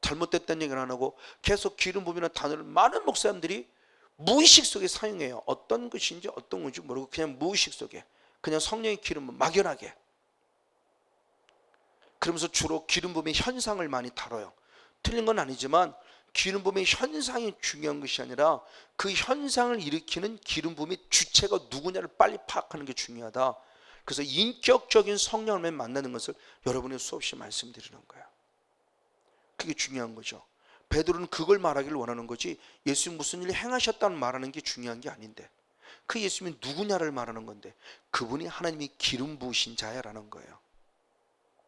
잘못됐다는 얘기를 안 하고 계속 기름 부음이라는 단어를 많은 목사님들이 무의식 속에 사용해요. 어떤 것인지 어떤 건지 모르고 그냥 무의식 속에 그냥 성령의 기름을 막연하게. 그러면서 주로 기름 부음의 현상을 많이 다뤄요. 틀린 건 아니지만 기름 부음의 현상이 중요한 것이 아니라 그 현상을 일으키는 기름 부음의 주체가 누구냐를 빨리 파악하는 게 중요하다. 그래서 인격적인 성령을 만나는 것을 여러분이 수없이 말씀드리는 거예요. 그게 중요한 거죠. 베드로는 그걸 말하기를 원하는 거지 예수님 무슨 일을 행하셨다는 말하는 게 중요한 게 아닌데, 그 예수님이 누구냐를 말하는 건데 그분이 하나님이 기름 부으신 자야라는 거예요.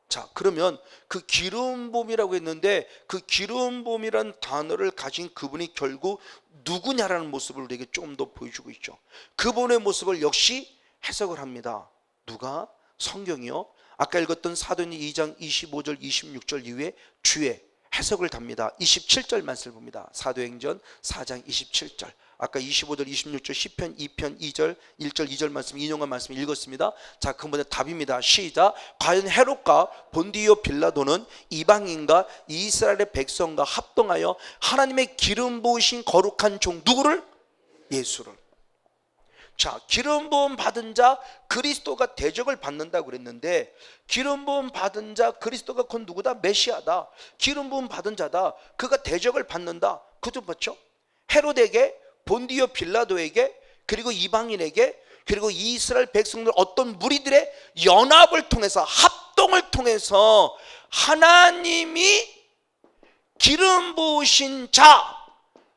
자, 그러면 그 기름 부음이라고 했는데 그 기름 부음이라는 단어를 가진 그분이 결국 누구냐라는 모습을 우리에게 조금 더 보여주고 있죠. 그분의 모습을 역시 해석을 합니다. 누가? 성경이요. 아까 읽었던 사도행전 2장 25절 26절 이후에 주의 해석을 답니다. 27절 말씀을 봅니다. 사도행전 4장 27절. 아까 25절 26절 시편 2편 2절 1절 2절 말씀 인용한 말씀 읽었습니다. 자, 그분의 답입니다. 시작. 과연 헤롯과 본디오 빌라도는 이방인과 이스라엘의 백성과 합동하여 하나님의 기름 부으신 거룩한 종 누구를? 예수를. 자, 기름 부음 받은 자 그리스도가 대적을 받는다고 그랬는데, 기름 부음 받은 자 그리스도가 곧 누구다? 메시아다. 기름 부음 받은 자다. 그가 대적을 받는다. 그도 맞죠? 헤롯에게, 본디오 빌라도에게, 그리고 이방인에게, 그리고 이스라엘 백성들 어떤 무리들의 연합을 통해서, 합동을 통해서 하나님이 기름 부으신 자,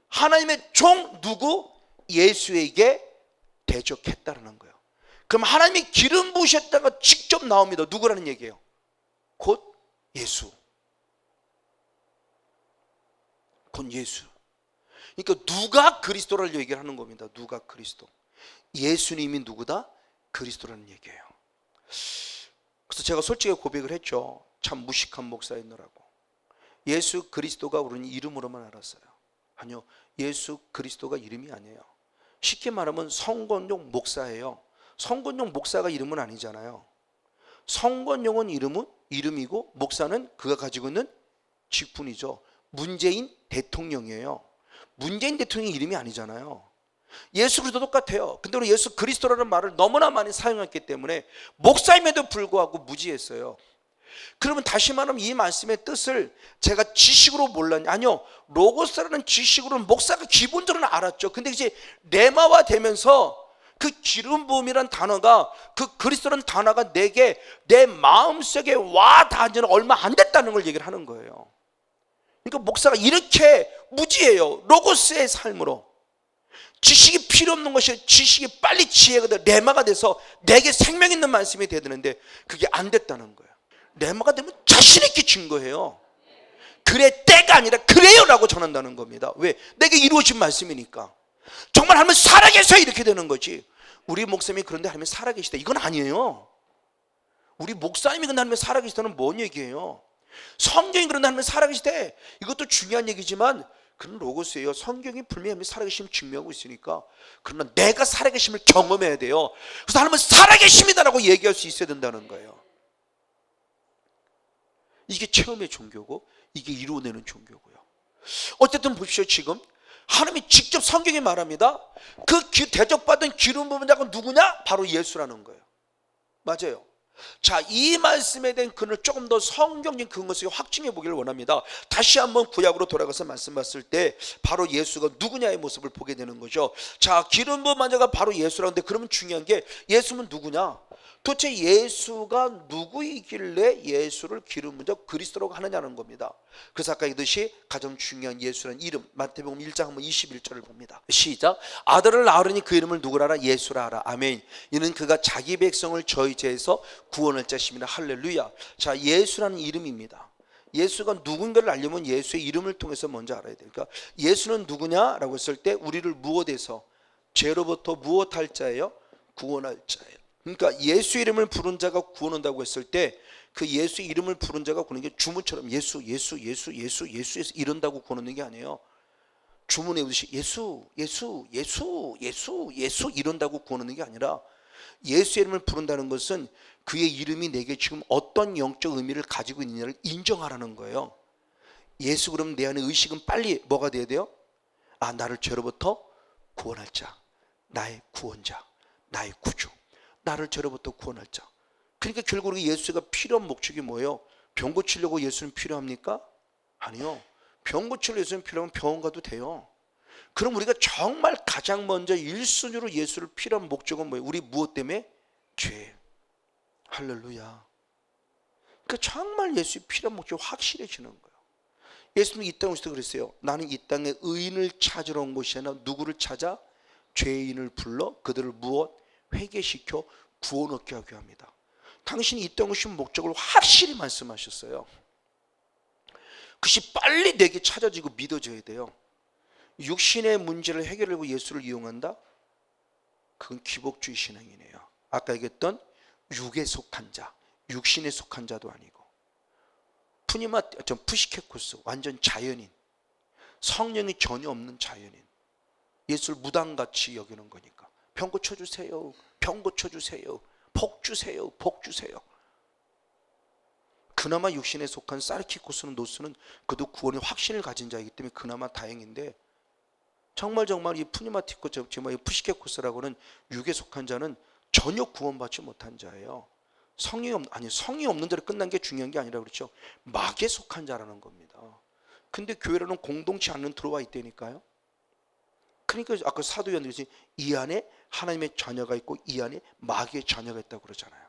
하나님의 종 누구? 예수에게 대적했다는 거예요. 그럼 하나님이 기름 부으셨다가 직접 나옵니다. 누구라는 얘기예요? 곧 예수. 곧 예수. 그러니까 누가 그리스도를 얘기를 하는 겁니다. 누가 그리스도. 예수님이 누구다? 그리스도라는 얘기예요. 그래서 제가 솔직히 고백을 했죠. 참 무식한 목사였느라고. 예수 그리스도가 우리는 이름으로만 알았어요. 아니요, 예수 그리스도가 이름이 아니에요. 쉽게 말하면 성건용 목사예요. 성건용 목사가 이름은 아니잖아요. 성건용은 이름이고 목사는 그가 가지고 있는 직분이죠. 문재인 대통령이에요. 문재인 대통령이 이름이 아니잖아요. 예수 그리스도 똑같아요. 근데 우리 예수 그리스도라는 말을 너무나 많이 사용했기 때문에 목사임에도 불구하고 무지했어요. 그러면 다시 말하면 이 말씀의 뜻을 제가 지식으로 몰랐냐? 아니요, 로고스라는 지식으로는 목사가 기본적으로 알았죠. 근데 이제 레마화 되면서 그 기름 부음이란 단어가, 그 그리스도라는 단어가 내게 내 마음속에 와 닿은 지는 얼마 안 됐다는 걸 얘기를 하는 거예요. 그러니까 목사가 이렇게 무지해요. 로고스의 삶으로 지식이 필요 없는 것이, 지식이 빨리 지혜가 돼 레마가 돼서 내게 생명 있는 말씀이 돼야 되는데 그게 안 됐다는 거예요. 레마가 되면 자신 있게 증거해요. 그래, 때가 아니라 그래요라고 전한다는 겁니다. 왜? 내게 이루어진 말씀이니까. 정말 하나님 살아계셔 이렇게 되는 거지. 우리 목사님이 그런데 하나님 살아계시다 이건 아니에요. 우리 목사님이 그런데 하나님 살아계시다는 뭔 얘기예요? 성경이 그런데 하나님 살아계시대, 이것도 중요한 얘기지만 그런 로고스예요. 성경이 분명히 하나님 살아계심을 증명하고 있으니까. 그러나 내가 살아계심을 경험해야 돼요. 그래서 하나님은 살아계십니다라고 얘기할 수 있어야 된다는 거예요. 이게 체험의 종교고 이게 이루어내는 종교고요. 어쨌든 보십시오. 지금 하나님이 직접 성경에 말합니다. 그 대적받은 기름 부은 자가 누구냐? 바로 예수라는 거예요. 맞아요. 자, 이 말씀에 대한 근을 조금 더 성경적인 근거 속에 확증해 보기를 원합니다. 다시 한번 구약으로 돌아가서 말씀 봤을 때 바로 예수가 누구냐의 모습을 보게 되는 거죠. 자, 기름 부은 자가 바로 예수라는데, 그러면 중요한 게 예수는 누구냐? 도대체 예수가 누구이길래 예수를 기름 부은 자 그리스도라고 하느냐는 겁니다. 그래서 아까 얘기했듯이 가장 중요한 예수라는 이름, 마태복음 1장 한번 21절을 봅니다. 시작. 아들을 낳으니 그 이름을 누구라 하라? 예수라 하라. 아멘. 이는 그가 자기 백성을 저희 죄에서 구원할 자심이라. 할렐루야. 자, 예수라는 이름입니다. 예수가 누군가를 알려면 예수의 이름을 통해서 먼저 알아야 돼요. 그러니까 예수는 누구냐라고 했을 때 우리를 무엇에서, 죄로부터 무엇할 자예요? 구원할 자예요. 그러니까 예수 이름을 부른 자가 구원한다고 했을 때 그 예수 이름을 부른 자가 구하는 게 주문처럼 예수 이런다고 구하는 게 아니에요. 주문에 오듯이 예수 이런다고 구하는 게 아니라, 예수 이름을 부른다는 것은 그의 이름이 내게 지금 어떤 영적 의미를 가지고 있느냐를 인정하라는 거예요. 예수 그러면 내 안에 의식은 빨리 뭐가 돼야 돼요? 아, 나를 죄로부터 구원할 자, 나의 구원자, 나의 구주, 나를 죄로부터 구원할 자. 그러니까 결국 예수가 필요한 목적이 뭐예요? 병 고치려고 예수는 필요합니까? 아니요. 병 고칠 예수님 필요하면 병원 가도 돼요. 그럼 우리가 정말 가장 먼저 1순위로 예수를 필요한 목적은 뭐예요? 우리 무엇 때문에? 죄. 할렐루야. 그러니까 정말 예수의 필요한 목적이 확실해지는 거예요. 예수님이 이 땅에 오실 때 그랬어요. 나는 이 땅에 의인을 찾으러 온 것이 아니라 누구를 찾아? 죄인을 불러 그들을 무엇? 회개시켜 구원 얻게 하게 합니다. 당신이 이 땅에 오신 목적을 확실히 말씀하셨어요. 그것이 빨리 내게 찾아지고 믿어져야 돼요. 육신의 문제를 해결하려고 예수를 이용한다? 그건 기복주의 신앙이네요. 아까 얘기했던 육에 속한 자, 육신에 속한 자도 아니고 푸시케코스 완전 자연인, 성령이 전혀 없는 자연인, 예수를 무당같이 여기는 거니까 병 고쳐주세요, 병 고쳐주세요, 복 주세요, 복 주세요. 그나마 육신에 속한 사르키코스는 노스는 그도 구원의 확신을 가진 자이기 때문에 그나마 다행인데, 정말 이 푸니마티코 이 푸시케코스라고는 육에 속한 자는 전혀 구원받지 못한 자예요. 성이 없는 자로 끝난 게 중요한 게 아니라 그렇죠. 막에 속한 자라는 겁니다. 근데 교회라는 공동체 안에 들어와 있다니까요. 그러니까 아까 사도 요한이 이 안에 하나님의 자녀가 있고 이 안에 마귀의 자녀가 있다고 그러잖아요.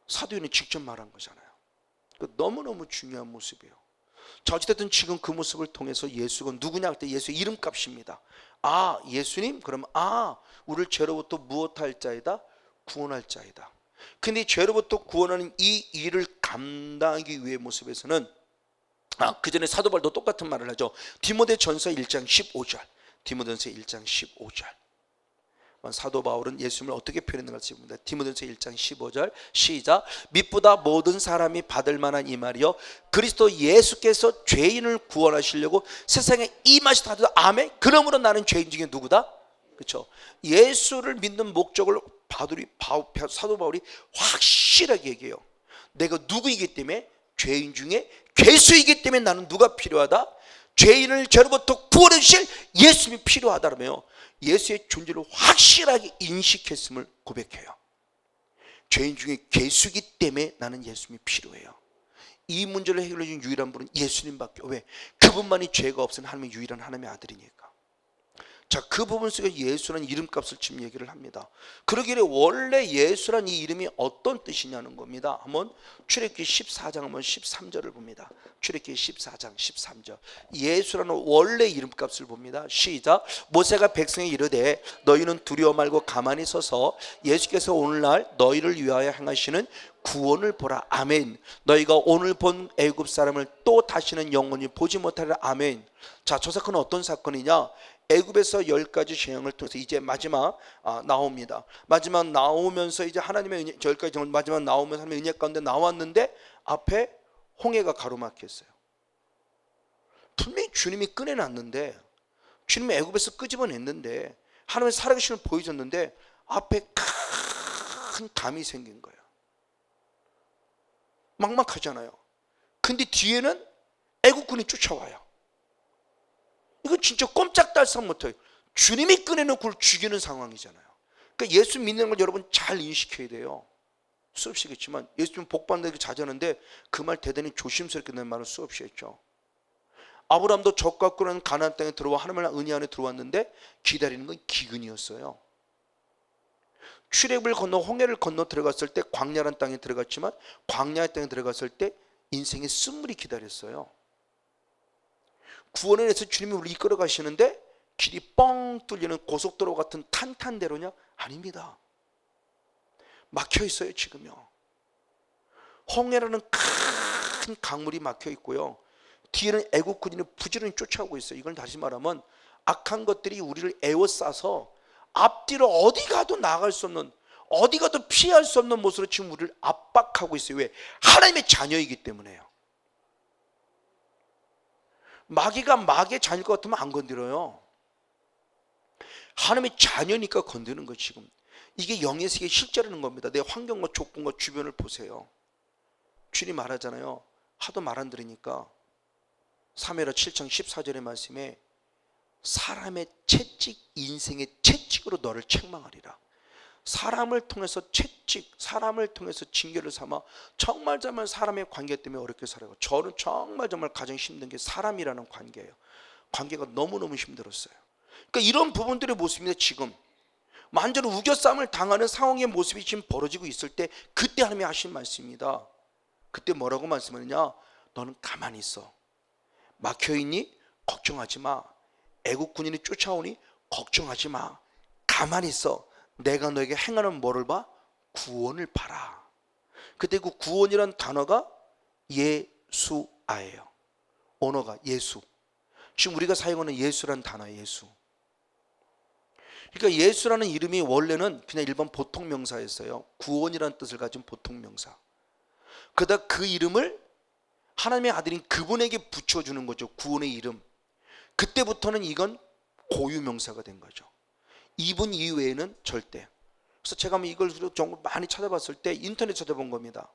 사도 요한이 직접 말한 거잖아요. 너무너무 중요한 모습이에요. 자, 어찌됐든 지금 그 모습을 통해서 예수가 누구냐 할 때 예수의 이름값입니다. 아, 예수님? 그러면 우리를 죄로부터 무엇할 자이다? 구원할 자이다. 근데 죄로부터 구원하는 이 일을 감당하기 위해 모습에서는 그 전에 사도 바울도 똑같은 말을 하죠. 디모데전서 1장 15절. 디모데전서 1장 15절. 사도 바울은 예수님을 어떻게 표현했는가 봅니다. 디모데전서 1장 15절 시작. 믿보다 모든 사람이 받을 만한 이 말이요 그리스도 예수께서 죄인을 구원하시려고 세상에 임하시다. 아멘. 그러므로 나는 죄인 중에 누구다? 그렇죠. 예수를 믿는 목적을 사도 바울이 확실하게 얘기해요. 내가 누구이기 때문에? 죄인 중에 괴수이기 때문에 나는 누가 필요하다? 죄인을 죄로부터 구원해 주실 예수님이 필요하다라며 예수의 존재를 확실하게 인식했음을 고백해요. 죄인 중에 괴수이기 때문에 나는 예수님이 필요해요. 이 문제를 해결해 준 유일한 분은 예수님밖에. 왜? 그분만이 죄가 없은 하나님의 유일한 하나님의 아들이니까. 자, 그 부분 속에 예수라는 이름값을 지금 얘기를 합니다. 그러기에 원래 예수라는 이 이름이 어떤 뜻이냐는 겁니다. 한번 출애굽기 14장 한번 13절을 봅니다. 출애굽기 14장 13절. 예수라는 원래 이름값을 봅니다. 시작. 모세가 백성에 이르되 너희는 두려워 말고 가만히 서서 예수께서 오늘날 너희를 위하여 행하시는 구원을 보라. 아멘. 너희가 오늘 본 애굽 사람을 또 다시는 영원히 보지 못하리라. 아멘. 자, 저 사건은 어떤 사건이냐? 애굽에서 10가지 재앙을 통해서 이제 마지막 나옵니다. 마지막 나오면서 이제 하나님의 은혜, 10가지 재앙을 마지막 나오면서 하나님의 은혜 가운데 나왔는데 앞에 홍해가 가로막혔어요. 분명히 주님이 꺼내놨는데, 주님이 애굽에서 끄집어냈는데, 하나님의 살아계심을 보여줬는데 앞에 큰 담이 생긴 거예요. 막막하잖아요. 근데 뒤에는 애국군이 쫓아와요. 이건 진짜 꼼짝달싹 못해요. 주님이 꺼내놓고 죽이는 상황이잖아요. 그러니까 예수 믿는 걸 여러분 잘 인식해야 돼요. 수없이 했지만 예수님 복받는 자자는데 그 말 대단히 조심스럽게 낸 말을 수없이 했죠. 아브라함도 적과 꿀은 가나안 땅에 들어와 하나님의 은혜 안에 들어왔는데 기다리는 건 기근이었어요. 출애굽을 건너 홍해를 건너 들어갔을 때 광야란 땅에 들어갔지만 광야의 땅에 들어갔을 때 인생의 쓴물이 기다렸어요. 구원을 해서 주님이 우리를 이끌어 가시는데 길이 뻥 뚫리는 고속도로 같은 탄탄대로냐? 아닙니다. 막혀 있어요. 지금요. 홍해라는 큰 강물이 막혀 있고요. 뒤에는 애국 군인이 부지런히 쫓아오고 있어요. 이걸 다시 말하면 악한 것들이 우리를 에워싸서 앞뒤로 어디 가도 나갈 수 없는, 어디 가도 피할 수 없는 모습으로 지금 우리를 압박하고 있어요. 왜? 하나님의 자녀이기 때문에요. 마귀가 마귀의 자녀일 것 같으면 안 건드려요. 하나님의 자녀니까 건드는 거예요. 지금 이게 영의 세계의 실제라는 겁니다. 내 환경과 조건과 주변을 보세요. 주님 말하잖아요. 하도 말 안 들으니까 사무엘하 7장 14절의 말씀에 사람의 채찍, 인생의 채찍으로 너를 책망하리라. 사람을 통해서 채찍, 사람을 통해서 징계를 삼아 정말 사람의 관계 때문에 어렵게 살아요. 저는 정말 가장 힘든 게 사람이라는 관계예요. 관계가 너무너무 힘들었어요. 그러니까 이런 부분들의 모습인데 지금 완전히 우겨싸움을 당하는 상황의 모습이 지금 벌어지고 있을 때 그때 하나님이 하신 말씀입니다. 그때 뭐라고 말씀하느냐? 너는 가만히 있어. 막혀있니? 걱정하지 마. 애국 군인이 쫓아오니? 걱정하지 마. 가만히 있어. 내가 너에게 행하는 뭐를 봐? 구원을 봐라. 그때 그 구원이란 단어가 예수아예요. 언어가 예수. 지금 우리가 사용하는 예수라는 단어예요. 예수. 그러니까 예수라는 이름이 원래는 그냥 일반 보통 명사였어요. 구원이라는 뜻을 가진 보통 명사. 그러다 그 이름을 하나님의 아들인 그분에게 붙여주는 거죠. 구원의 이름. 그때부터는 이건 고유 명사가 된 거죠. 이분 이외에는 절대. 그래서 제가 이걸 정말 많이 찾아봤을 때 인터넷 찾아본 겁니다.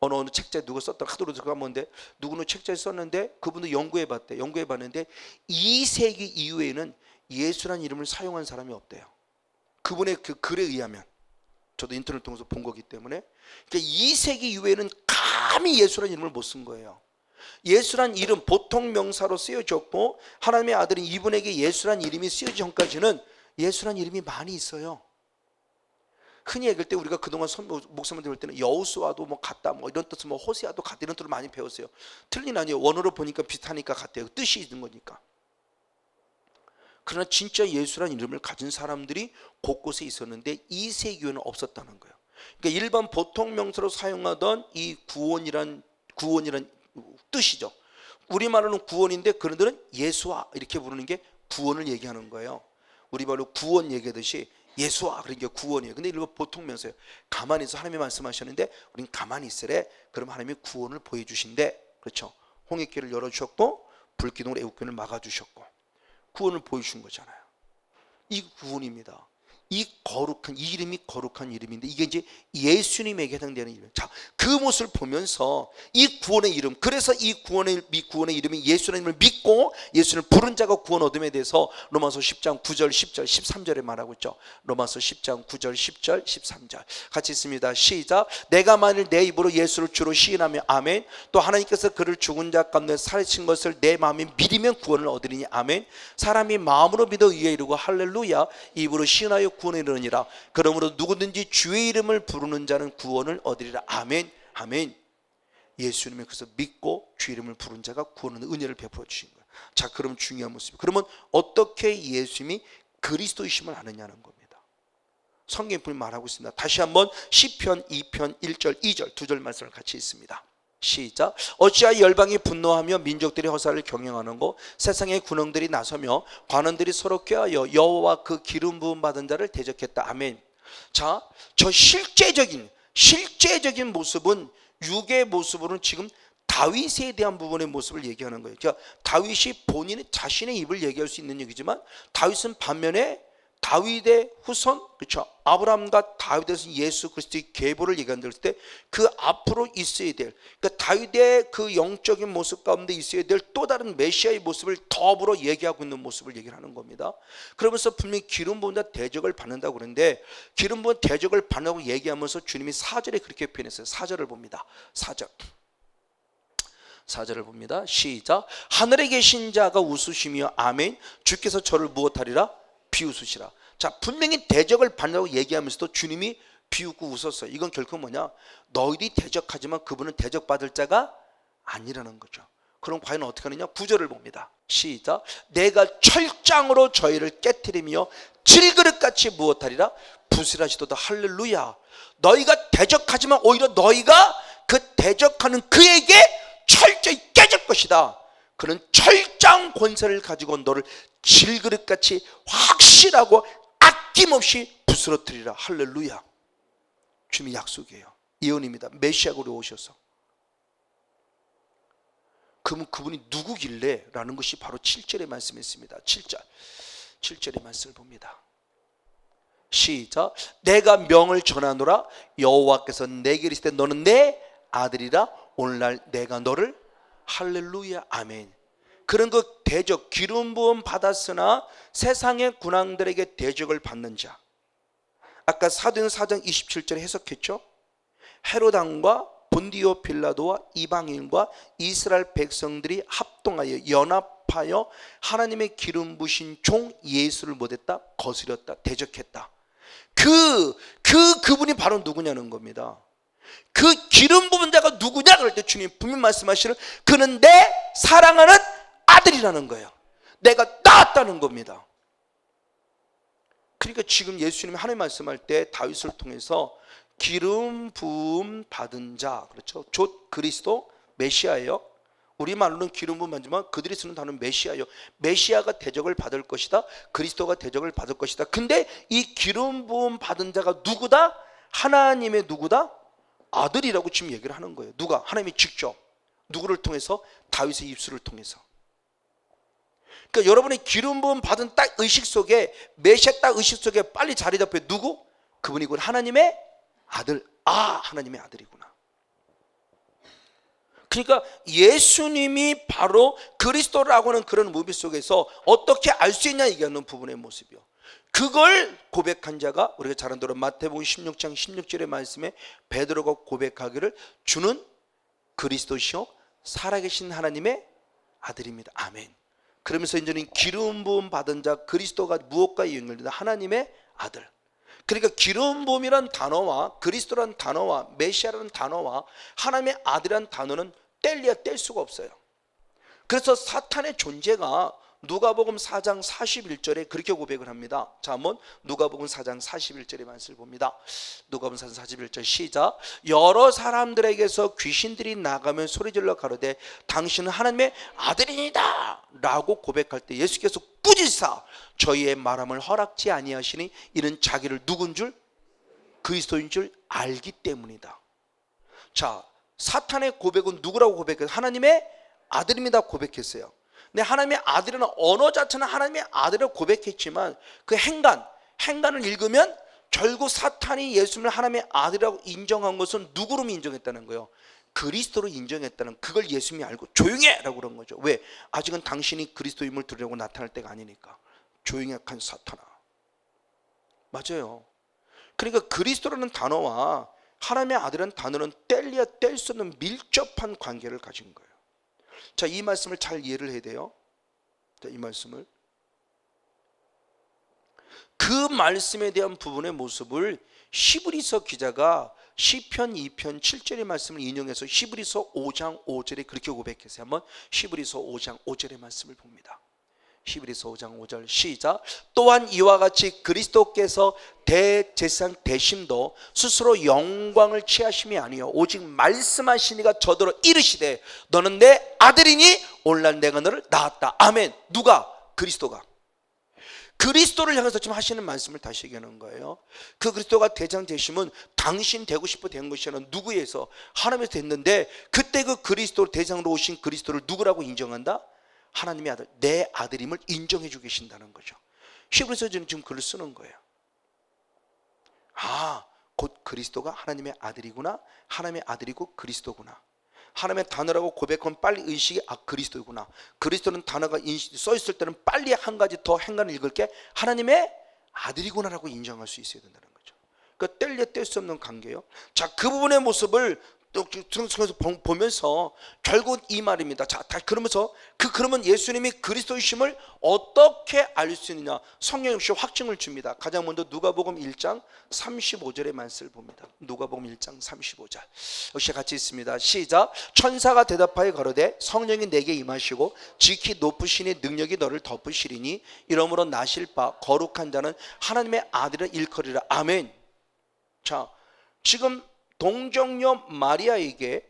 어느 책자에 누가 썼다 하도록 들어가면 누구는 책자에 썼는데 그분도 연구해봤대. 연구해봤는데 2세기 이후에는 예수라는 이름을 사용한 사람이 없대요. 그분의 그 글에 의하면. 저도 인터넷 통해서 본 거기 때문에. 그러니까 2세기 이후에는 감히 예수라는 이름을 못 쓴 거예요. 예수란 이름 보통 명사로 쓰여졌고 하나님의 아들인 이분에게 예수란 이름이 쓰여지기 전까지는 예수란 이름이 많이 있어요. 흔히 얘기할 때 우리가 그동안 목사님들 볼 때는 여호수아도 같다 이런 뜻은 호세아도 같다 이런 뜻을 많이 배웠어요. 틀린 아니에요. 원어로 보니까 비슷하니까 같아요. 뜻이 있는 거니까. 그러나 진짜 예수란 이름을 가진 사람들이 곳곳에 있었는데 2세기에는 없었다는 거예요. 그러니까 일반 보통 명사로 사용하던 이 구원이란 뜻이죠. 우리말로는 구원인데 그들은 예수아 이렇게 부르는 게 구원을 얘기하는 거예요. 우리말로 구원 얘기하듯이 예수아 그런 게 구원이에요. 근데 일반 보통 명사예요. 가만히 있어. 하나님이 말씀하셨는데 우린 가만히 있으래. 그럼 하나님이 구원을 보여주신대. 그렇죠. 홍해길을 열어주셨고 불기둥으로 애국교를 막아주셨고 구원을 보여주신 거잖아요. 이 구원입니다. 이 이름이 거룩한 이름인데 이게 이제 예수님에게 해당되는 이름. 자, 그 모습을 보면서 이 구원의 이름, 그래서 이 구원의 이름이 예수라는 이름을 믿고 예수를 부른 자가 구원 얻음에 대해서 로마서 10장 9절 10절 13절에 말하고 있죠. 로마서 10장 9절 10절 13절 같이 있습니다. 시작. 내가 만일 내 입으로 예수를 주로 시인하며 아멘. 또 하나님께서 그를 죽은 자 가운데 살리신 것을 내 마음이 믿으면 구원을 얻으리니 아멘. 사람이 마음으로 믿어 의에 이르고 할렐루야. 입으로 시인하여 구원에 이르느니라. 그러므로 누구든지 주의 이름을 부르는 자는 구원을 얻으리라. 아멘. 아멘. 예수님을 그래서 믿고 주의 이름을 부른 자가 구원의 은혜를 베풀어 주신 거예요. 자, 그럼 중요한 모습이. 그러면 어떻게 예수님이 그리스도이심을 아느냐는 겁니다. 성경이 말하고 있습니다. 다시 한번 시편 2편 1절 2절 두 절 말씀을 같이 읽습니다. 시작. 어찌하여 열방이 분노하며 민족들이 허사를 경영하는고 세상의 군왕들이 나서며 관원들이 서로 꾀하여 여호와 그 기름 부음 받은 자를 대적했다. 아멘. 자, 저 실제적인 모습은 육의 모습으로는 지금 다윗에 대한 부분의 모습을 얘기하는 거예요. 그러니까 다윗이 본인의 자신의 입을 얘기할 수 있는 얘기지만 다윗은 반면에 다윗의 후손, 그렇죠? 아브라함과 다윗에서 예수 그리스도의 계보를 얘기한다 했을 때 그 앞으로 있어야 될, 그러니까 다윗의 그 영적인 모습 가운데 있어야 될 또 다른 메시아의 모습을 더불어 얘기하고 있는 모습을 얘기를 하는 겁니다. 그러면서 분명히 기름 부음과 대적을 받는다고 그러는데 기름 부음 대적을 받는다고 얘기하면서 주님이 4절에 그렇게 표현했어요. 4절을 봅니다. 4절을 봅니다. 시작. 하늘에 계신 자가 웃으시며 아멘. 주께서 저를 무엇하리라? 비웃으시라. 자, 분명히 대적을 받는다고 얘기하면서도 주님이 비웃고 웃었어요. 이건 결코 뭐냐? 너희들이 대적하지만 그분은 대적받을 자가 아니라는 거죠. 그럼 과연 어떻게 하느냐? 9절을 봅니다. 시작. 내가 철장으로 저희를 깨트리며 질그릇같이 무엇하리라? 부실하시도다. 할렐루야. 너희가 대적하지만 오히려 너희가 그 대적하는 그에게 철저히 깨질 것이다. 그는 철장 권세를 가지고 너를 질그릇같이 확실하고 아낌없이 부스러뜨리라. 할렐루야. 주님의 약속이에요. 예언입니다. 메시아가 오셔서. 그러면 그분이 누구길래? 라는 것이 바로 7절의 말씀이었습니다. 7절의 말씀을 봅니다. 시작. 내가 명을 전하노라. 여호와께서 내게 이르시되 너는 내 아들이라. 오늘날 내가 너를 할렐루야 아멘. 그런 그 대적, 기름 부음 받았으나 세상의 군왕들에게 대적을 받는 자, 아까 사도행전 4장 27절에 해석했죠. 헤롯 왕과 본디오 빌라도와 이방인과 이스라엘 백성들이 합동하여 연합하여 하나님의 기름 부으신 종 예수를 못했다, 거스렸다, 대적했다. 그분이 바로 누구냐는 겁니다. 그 기름 부은 자가 누구냐 그럴 때 주님 분명히 말씀하시는, 그는 내 사랑하는 아들이라는 거예요. 내가 낳았다는 겁니다. 그러니까 지금 예수님이 하나님 말씀할 때 다윗을 통해서 기름 부음 받은 자, 그렇죠? 곧 그리스도 메시아예요. 우리말로는 기름 부음 받지만 그들이 쓰는 단어는 메시아예요. 메시아가 대적을 받을 것이다, 그리스도가 대적을 받을 것이다. 근데 이 기름 부음 받은 자가 누구다? 하나님의 누구다? 아들이라고 지금 얘기를 하는 거예요. 누가? 하나님이 직접. 누구를 통해서? 다윗의 입술을 통해서. 그러니까 여러분의 기름 부음 받은 딱 의식 속에, 메시아 딱 의식 속에 빨리 자리 잡혀. 누구? 그분이 곧 하나님의 아들. 아, 하나님의 아들이구나. 그러니까 예수님이 바로 그리스도라고 하는 그런 무비 속에서 어떻게 알 수 있냐 얘기하는 부분의 모습이요. 그걸 고백한 자가 우리가 잘 아는 대로 마태복음 16장 16절의 말씀에 베드로가 고백하기를, 주는 그리스도시요 살아계신 하나님의 아들입니다. 아멘. 그러면서 이제는 기름 부음 받은 자 그리스도가 무엇과 연결되다? 하나님의 아들. 그러니까 기름 부음이란 단어와 그리스도란 단어와 메시아라는 단어와 하나님의 아들이란 단어는 뗄래야 뗄 수가 없어요. 그래서 사탄의 존재가 누가복음 4장 41절에 그렇게 고백을 합니다. 자, 한번 누가복음 4장 41절의 말씀을 봅니다. 누가복음 4장 41절 시작. 여러 사람들에게서 귀신들이 나가면 소리질러 가로되 당신은 하나님의 아들이니다 라고 고백할 때 예수께서 꾸짖사 저희의 말함을 허락지 아니하시니 이는 자기를 누군 줄? 그리스도인 줄 알기 때문이다. 자, 사탄의 고백은 누구라고 고백했어요? 하나님의 아들입니다 고백했어요. 근데 하나님의 아들이라는 언어 자체는 하나님의 아들을 고백했지만 그 행간을 읽으면 결국 사탄이 예수님을 하나님의 아들이라고 인정한 것은 누구로 인정했다는 거예요? 그리스도로 인정했다는, 그걸 예수님이 알고 조용히 해! 라고 그런 거죠. 왜? 아직은 당신이 그리스도임을 들으려고 나타날 때가 아니니까. 조용히 한 사탄아. 맞아요. 그러니까 그리스도라는 단어와 하나님의 아들이라는 단어는 뗄래야 뗄 수 없는 밀접한 관계를 가진 거예요. 자, 이 말씀을 잘 이해를 해야 돼요. 자, 이 말씀을, 그 말씀에 대한 부분의 모습을 히브리서 기자가 시편 2편 7절의 말씀을 인용해서 히브리서 5장 5절에 그렇게 고백했어요. 한번 히브리서 5장 5절의 말씀을 봅니다. 히브리서 5장 5절 시작. 또한 이와 같이 그리스도께서 대제사장 되심도 스스로 영광을 취하심이 아니요 오직 말씀하시니가 저더러 이르시되 너는 내 아들이니 오늘날 내가 너를 낳았다. 아멘. 누가? 그리스도가. 그리스도를 향해서 지금 하시는 말씀을 다시 얘기하는 거예요. 그 그리스도가 대장 되심은 당신 되고 싶어 된 것이 아니라 누구에서? 하나님에서 됐는데, 그때 그 그리스도 대장으로 오신 그리스도를 누구라고 인정한다? 하나님의 아들, 내 아들임을 인정해 주고 계신다는 거죠. 히브리서는 지금 글을 쓰는 거예요. 아, 곧 그리스도가 하나님의 아들이구나. 하나님의 아들이고 그리스도구나. 하나님의 단어라고 고백하면 빨리 의식이, 아, 그리스도구나. 그리스도는 단어가 써 있을 때는 빨리 한 가지 더 행간을 읽을 게 하나님의 아들이구나라고 인정할 수 있어야 된다는 거죠. 그러니까 뗄래 뗄 수 없는 관계예요. 자, 그 부분의 모습을 통해서 보면서 결국 이 말입니다. 자, 그러면서 그러면 예수님이 그리스도이심을 어떻게 알 수 있느냐? 성경 역시 확증을 줍니다. 가장 먼저 누가복음 1장 35절의 말씀을 봅니다. 누가복음 1장 35절 역시 같이 있습니다. 시작. 천사가 대답하여 가로되 성령이 내게 임하시고 지극히 높으시니 능력이 너를 덮으시리니 이러므로 나실 바 거룩한 자는 하나님의 아들을 일컬으리라. 아멘. 자, 지금 동정녀 마리아에게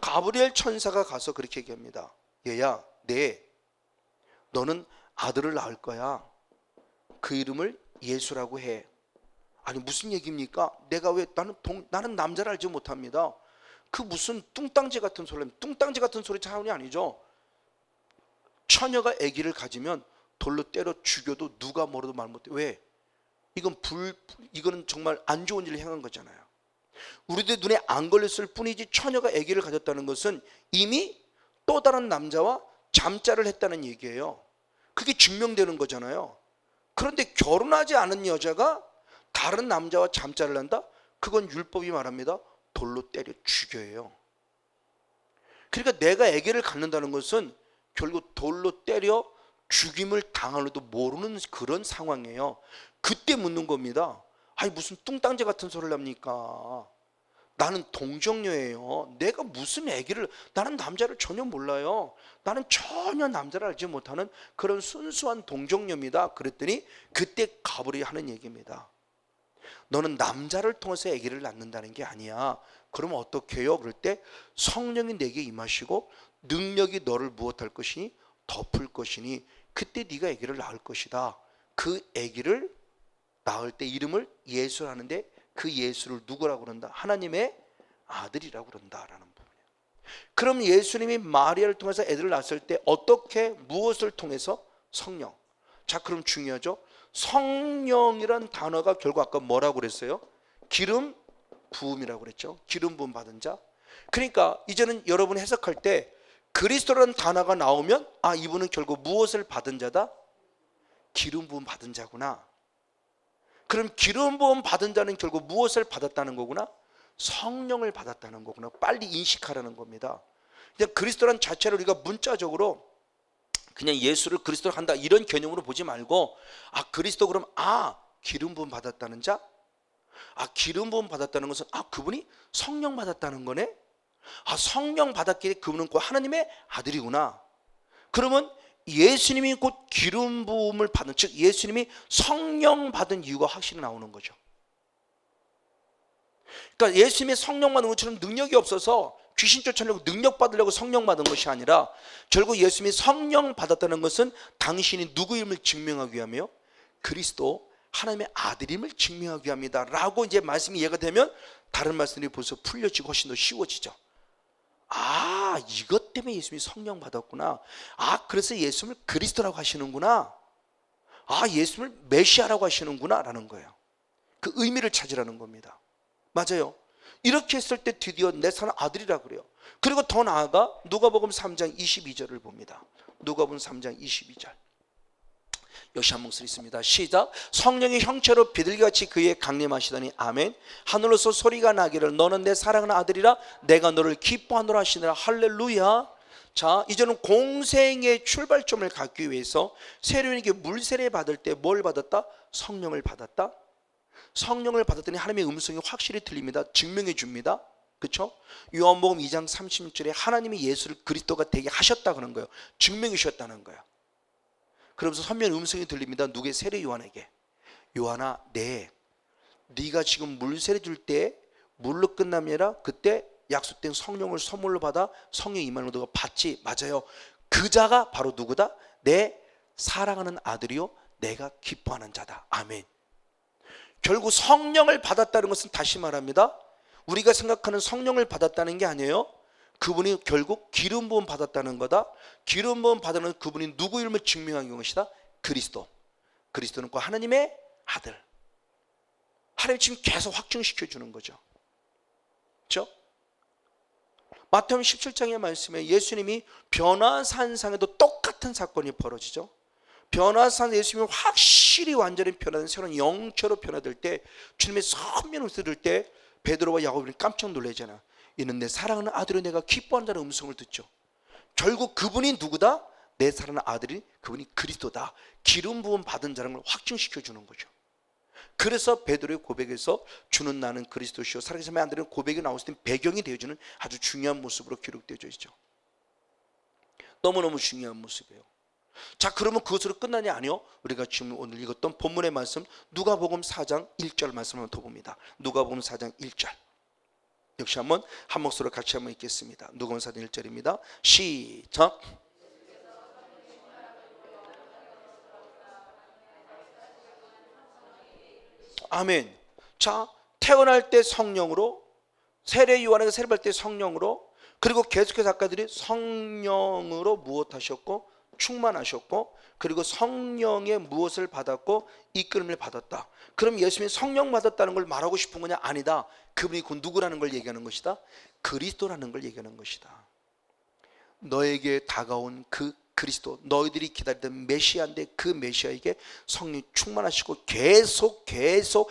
가브리엘 천사가 가서 그렇게 얘기합니다. 얘야, 너는 아들을 낳을 거야. 그 이름을 예수라고 해. 아니 무슨 얘기입니까? 내가 왜, 나는 남자를 알지 못합니다. 그 무슨 뚱땅지 같은 소리, 뚱땅지 같은 소리 차원이 아니죠. 처녀가 아기를 가지면 돌로 때려 죽여도 누가 뭐라도 말 못해. 왜? 이거는 정말 안 좋은 일을 행한 거잖아요. 우리들 눈에 안 걸렸을 뿐이지 처녀가 아기를 가졌다는 것은 이미 또 다른 남자와 잠자를 했다는 얘기예요. 그게 증명되는 거잖아요. 그런데 결혼하지 않은 여자가 다른 남자와 잠자를 한다? 그건 율법이 말합니다. 돌로 때려 죽여요. 그러니까 내가 아기를 갖는다는 것은 결국 돌로 때려 죽임을 당할지도 모르는 그런 상황이에요. 그때 묻는 겁니다. 아니 무슨 뚱땅지 같은 소리를 합니까? 나는 동정녀예요. 내가 무슨 아기를, 나는 남자를 전혀 몰라요. 나는 전혀 남자를 알지 못하는 그런 순수한 동정녀입니다. 그랬더니 그때 가버리 하는 얘기입니다. 너는 남자를 통해서 아기를 낳는다는 게 아니야. 그러면 어떻게 해요? 그럴 때 성령이 내게 임하시고 능력이 너를 무엇할 것이니? 덮을 것이니 그때 네가 아기를 낳을 것이다. 그 아기를 낳을 때 이름을 예수라는데 그 예수를 누구라고 그런다? 하나님의 아들이라고 그런다라는 부분이에요. 그럼 예수님이 마리아를 통해서 애들을 낳았을 때 어떻게, 무엇을 통해서? 성령. 자, 그럼 중요하죠. 성령이란 단어가 결국 아까 뭐라고 그랬어요? 기름 부음이라고 그랬죠. 기름 부음 받은 자. 그러니까 이제는 여러분이 해석할 때 그리스도라는 단어가 나오면 아, 이분은 결국 무엇을 받은 자다? 기름 부음 받은 자구나. 그럼 기름 부음 받은 자는 결국 무엇을 받았다는 거구나? 성령을 받았다는 거구나. 빨리 인식하라는 겁니다. 그냥 그리스도란 자체를 우리가 문자적으로 그냥 예수를 그리스도로 한다 이런 개념으로 보지 말고 아, 그리스도 그럼 아, 기름 부음 받았다는 자? 아, 기름 부음 받았다는 것은 아, 그분이 성령 받았다는 거네? 아, 성령 받았기에 그분은 곧 하나님의 아들이구나. 그러면 예수님이 곧 기름 부음을 받은, 즉 예수님이 성령 받은 이유가 확실히 나오는 거죠. 그러니까 예수님이 성령 받은 것처럼 능력이 없어서 귀신 쫓아내려고 능력 받으려고 성령 받은 것이 아니라 결국 예수님이 성령 받았다는 것은 당신이 누구임을 증명하기 위함이요? 그리스도 하나님의 아들임을 증명하기 위함이다 라고 이제 말씀이 이해가 되면 다른 말씀들이 벌써 풀려지고 훨씬 더 쉬워지죠. 아, 이것 때문에 예수님이 성령 받았구나. 아, 그래서 예수님을 그리스도라고 하시는구나. 아, 예수님을 메시아라고 하시는구나 라는 거예요. 그 의미를 찾으라는 겁니다. 맞아요. 이렇게 했을 때 드디어 내 사는 아들이라 그래요. 그리고 더 나아가 누가복음 3장 22절을 봅니다. 누가복음 3장 22절. 역시 한 목소리 있습니다. 시작. 성령이 형체로 비둘기같이 그에 강림하시더니 아멘. 하늘로서 소리가 나기를 너는 내 사랑하는 아들이라 내가 너를 기뻐하노라 하시느라. 할렐루야. 자, 이제는 공생의 출발점을 갖기 위해서 세례요한에게 물세례 받을 때 뭘 받았다? 성령을 받았다. 성령을 받았더니 하나님의 음성이 확실히 들립니다. 증명해 줍니다. 그렇죠? 요한복음 2장 30절에 하나님이 예수를 그리스도가 되게 하셨다 그런 거예요. 증명해 주셨다는 거예요. 그러면서 선명한 음성이 들립니다. 누구의? 세례 요한에게. 요한아, 네가 지금 물 세례 줄 때 물로 끝남이 아니라 그때 약속된 성령을 선물로 받아 성령 임하는 거 너가 받지? 맞아요. 그 자가 바로 누구다? 내 사랑하는 아들이요 내가 기뻐하는 자다. 아멘. 결국 성령을 받았다는 것은 다시 말합니다. 우리가 생각하는 성령을 받았다는 게 아니에요. 그분이 결국 기름 부음 받았다는 거다. 기름 부음 받는 그분이 누구 이름을 증명한 것이다? 그리스도. 그리스도는 곧 하나님의 아들. 하나님 지금 계속 확증시켜 주는 거죠. 그렇죠? 마태복음 17장의 말씀에 예수님이 변화산상에도 똑같은 사건이 벌어지죠. 변화산 예수님이 확실히 완전히 변화된 새로운 영체로 변화될 때 주님의 선명한 음성을 들을 때 베드로와 야고보는 깜짝 놀라잖아. 이는 내 사랑하는 아들이 내가 기뻐한다는 음성을 듣죠. 결국 그분이 누구다? 내 사랑하는 아들이 그분이 그리스도다. 기름 부음 받은 자라는 걸 확증시켜 주는 거죠. 그래서 베드로의 고백에서 주는 나는 그리스도시요 살아계신 하나님의 아들은 고백이 나왔을 때 배경이 되어주는 아주 중요한 모습으로 기록되어져 있죠. 너무너무 중요한 모습이에요. 자, 그러면 그것으로 끝나냐? 아니요. 우리가 지금 오늘 읽었던 본문의 말씀 누가복음 4장 1절 말씀 한번 더 봅니다. 누가복음 4장 1절. 역시 한번 한 목소리로 같이 한번 읽겠습니다. 누가복음 4장 1절입니다. 시작. 아멘. 자, 태어날 때 성령으로, 세례 요한에게 세례 받을 때 성령으로, 그리고 계속해서 아까들이 성령으로 무엇하셨고 충만하셨고, 그리고 성령의 무엇을 받았고 이끌음을 받았다. 그럼 예수님이 성령 받았다는 걸 말하고 싶은 거냐? 아니다. 그분이 곧 누구라는 걸 얘기하는 것이다. 그리스도라는 걸 얘기하는 것이다. 너에게 다가온 그 그리스도, 너희들이 기다리던 메시아인데 그 메시아에게 성령 충만하시고 계속해서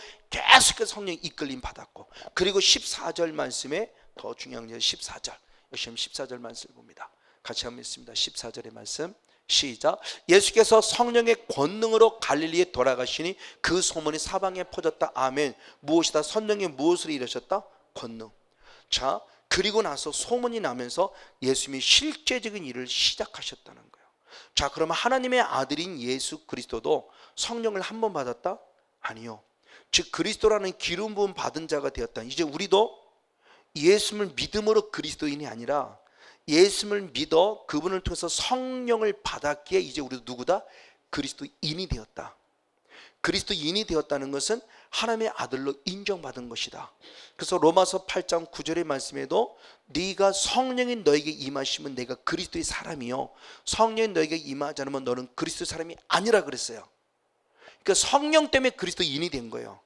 성령 이끌림 받았고, 그리고 14절 말씀에 더 중요한 게 14절, 열심히 14절 말씀을 봅니다. 같이 한번 읽습니다. 14절의 말씀 시작. 예수께서 성령의 권능으로 갈릴리에 돌아가시니 그 소문이 사방에 퍼졌다. 아멘. 무엇이다? 성령이 무엇을 이루셨다? 권능. 자, 그리고 나서 소문이 나면서 예수님이 실제적인 일을 시작하셨다는 거예요. 자, 그러면 하나님의 아들인 예수 그리스도도 성령을 한 번 받았다? 아니요. 즉 그리스도라는 기름 부음 받은 자가 되었다. 이제 우리도 예수님을 믿음으로 그리스도인이 아니라 예수님을 믿어 그분을 통해서 성령을 받았기에 이제 우리도 누구다? 그리스도인이 되었다. 그리스도인이 되었다는 것은 하나님의 아들로 인정받은 것이다. 그래서 로마서 8장 9절의 말씀에도 네가 성령이 너에게 임하시면 내가 그리스도의 사람이요, 성령이 너에게 임하지 않으면 너는 그리스도의 사람이 아니라 그랬어요. 그러니까 성령 때문에 그리스도인이 된 거예요.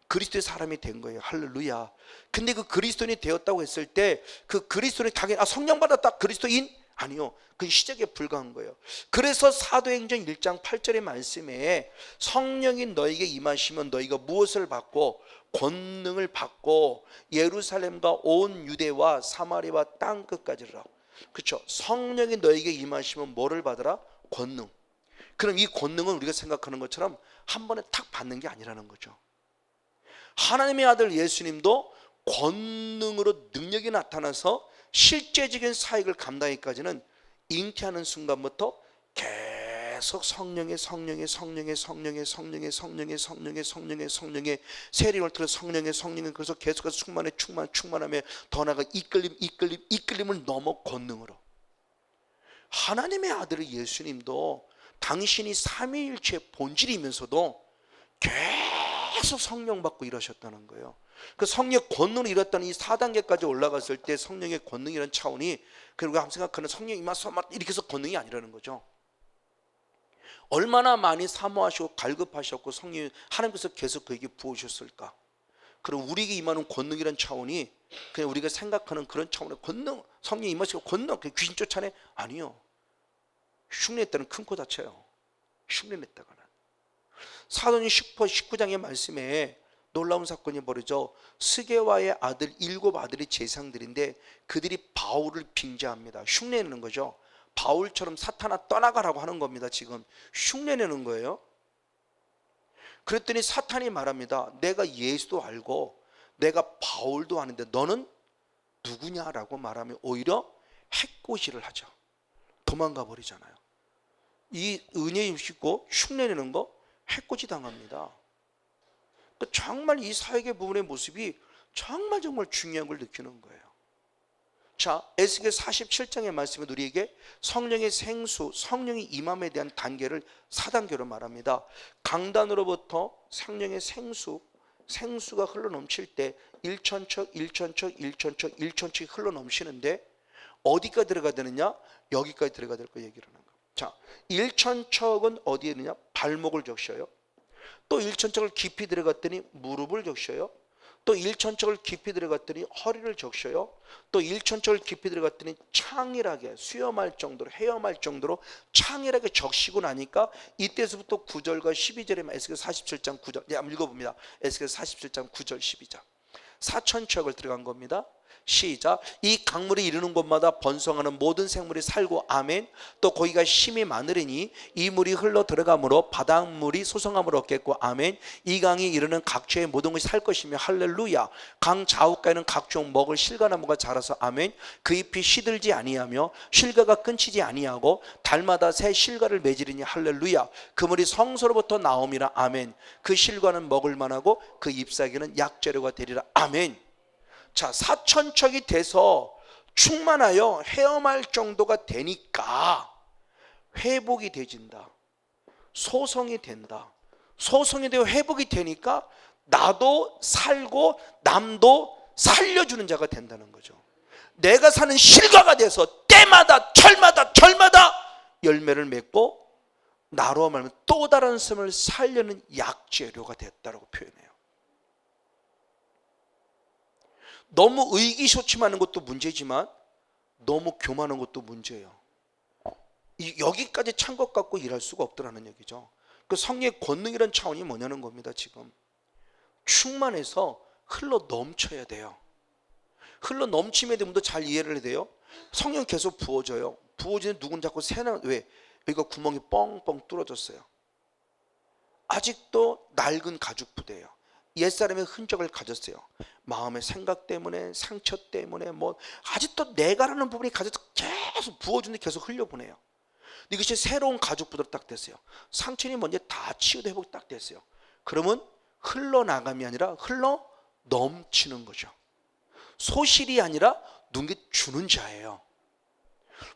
그리스도의 사람이 된 거예요. 할렐루야. 근데 그 그리스도인이 되었다고 했을 때 그 그리스도인이 당연히 성령 받았다 그리스도인? 아니요. 그건 시작에 불과한 거예요. 그래서 사도행전 1장 8절의 말씀에 성령이 너에게 임하시면 너희가 무엇을 받고? 권능을 받고 예루살렘과 온 유대와 사마리아와 땅 끝까지라. 그렇죠? 성령이 너에게 임하시면 뭐를 받으라? 권능. 그럼 이 권능은 우리가 생각하는 것처럼 한 번에 탁 받는 게 아니라는 거죠. 하나님의 아들 예수님도 권능으로 능력이 나타나서 실제적인 사역을 감당하기까지는 잉태하는 순간부터 계속 성령의 세례를 통해 성령의 그래서 계속해서 충만하며 더 나아가 이끌림을 넘어 권능으로. 하나님의 아들 예수님도 당신이 삼위일체의 본질이면서도 계속 성령 받고 일하셨다는 거예요. 그 성령의 권능을 이뤘다는 이 4단계까지 올라갔을 때 성령의 권능이라는 차원이 그리고 우리가 생각하는 성령이 임하서 이렇게 해서 권능이 아니라는 거죠. 얼마나 많이 사모하시고 갈급하셨고 성령이 하나님께서 계속 그에게 부어주셨을까. 그럼 우리에게 임하는 권능이라는 차원이 그냥 우리가 생각하는 그런 차원의 권능, 성령이 임하시고 권능, 귀신 쫓아내? 아니요. 흉내냈다는 큰 코 다쳐요. 흉내냈다가는. 사도행 19장의 말씀에 놀라운 사건이 벌어져 스게와의 아들 7 아들이 제상들인데 그들이 바울을 빙자합니다. 흉내내는 거죠. 바울처럼 사탄아 떠나가라고 하는 겁니다. 지금 흉내내는 거예요. 그랬더니 사탄이 말합니다. 내가 예수도 알고 내가 바울도 아는데 너는 누구냐라고 말하면 오히려 해코지를 하죠. 도망가 버리잖아요. 이 은혜임 싣고 흉내내는 거 해코지 당합니다. 정말 이 사역의 부분의 모습이 정말 중요한 걸 느끼는 거예요. 자, 에스겔 47장의 말씀에 우리에게 성령의 생수, 성령이 임함에 대한 단계를 4단계로 말합니다. 강단으로부터 성령의 생수가 흘러넘칠 때 1천척 흘러넘치는데 어디까지 들어가야 되느냐? 여기까지 들어가야 될 거 얘기를 하는 거예요. 자, 1천척은 어디에 있느냐? 발목을 적셔요. 또 1천척을 깊이 들어갔더니 무릎을 적셔요. 또 1천척을 깊이 들어갔더니 허리를 적셔요. 또 1천척을 깊이 들어갔더니 창일하게 수염할 정도로 헤엄할 정도로 창일하게 적시고 나니까 이때서부터 9절과 12절에 에스겔 47장 9절 한번 읽어봅니다. 에스겔 47장 9절 12절 4천척을 들어간 겁니다. 시작. 이 강물이 이르는 곳마다 번성하는 모든 생물이 살고 아멘. 또 거기가 심이 많으리니 이 물이 흘러 들어가므로 바닷물이 소성함을 얻겠고 아멘. 이 강이 이르는 각처의 모든 것이 살 것이며 할렐루야. 강 좌우가에는 각종 먹을 실과나무가 자라서 아멘. 그 잎이 시들지 아니하며 실과가 끊치지 아니하고 달마다 새 실과를 맺으리니 할렐루야. 그 물이 성소로부터 나옴이라 아멘. 그 실과는 먹을 만하고 그 잎사귀는 약재료가 되리라 아멘. 자, 4천척이 돼서 충만하여 헤엄할 정도가 되니까 회복이 되진다. 소성이 된다. 소성이 되어 회복이 되니까 나도 살고 남도 살려주는 자가 된다는 거죠. 내가 사는 실과가 돼서 때마다 절마다 열매를 맺고 나로 말하면 또 다른 삶을 살려는 약재료가 됐다라고 표현해요. 너무 의기소침하는 것도 문제지만 너무 교만한 것도 문제예요. 여기까지 찬 것 갖고 일할 수가 없더라는 얘기죠. 그 성령의 권능이라는 차원이 뭐냐는 겁니다. 지금 충만해서 흘러 넘쳐야 돼요. 흘러 넘침에 대해서도 잘 이해를 해야 돼요. 성령 계속 부어져요. 부어지는 누군 자꾸 새나, 왜? 여기가 구멍이 뻥뻥 뚫어졌어요. 아직도 낡은 가죽 부대예요. 옛사람의 흔적을 가졌어요. 마음의 생각 때문에, 상처 때문에, 아직도 내가라는 부분이 가져서 계속 부어주는데 계속 흘려보내요. 이것이 새로운 가죽 부대로 딱 됐어요. 상처는 먼저 다 치유도 회복 딱 됐어요. 그러면 흘러나감이 아니라 흘러 넘치는 거죠. 소실이 아니라 누군가 주는 자예요.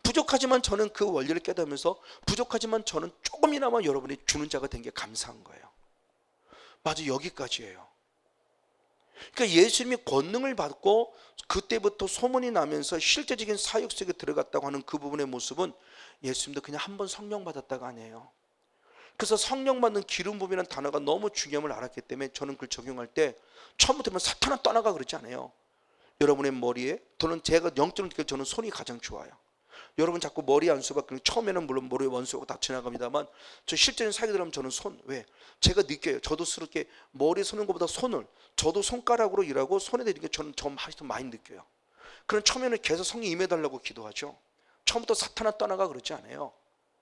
부족하지만 저는 그 원리를 깨닫으면서, 부족하지만 저는 조금이나마 여러분이 주는 자가 된 게 감사한 거예요. 맞아, 여기까지예요. 그러니까 예수님이 권능을 받고 그때부터 소문이 나면서 실제적인 사역 속에 들어갔다고 하는 그 부분의 모습은 예수님도 그냥 한 번 성령 받았다가 아니에요. 그래서 성령 받는 기름 부음이라는 단어가 너무 중요함을 알았기 때문에 저는 그걸 적용할 때 처음부터 사탄아 떠나가 그러지 않아요. 여러분의 머리에, 저는 제가 영적으로 느낄 때 저는 손이 가장 좋아요. 여러분 자꾸 머리 안수가 처음에는 물론 머리에 원수하고 다 지나갑니다만, 저 실제로 사게 되면 저는 손, 왜? 제가 느껴요. 저도 스럽게 머리 서는 것보다 손을, 저도 손가락으로 일하고 손에 대는 게 저는 좀 많이 느껴요. 그럼 처음에는 계속 성이 임해달라고 기도하죠. 처음부터 사탄아 떠나가 그러지 않아요.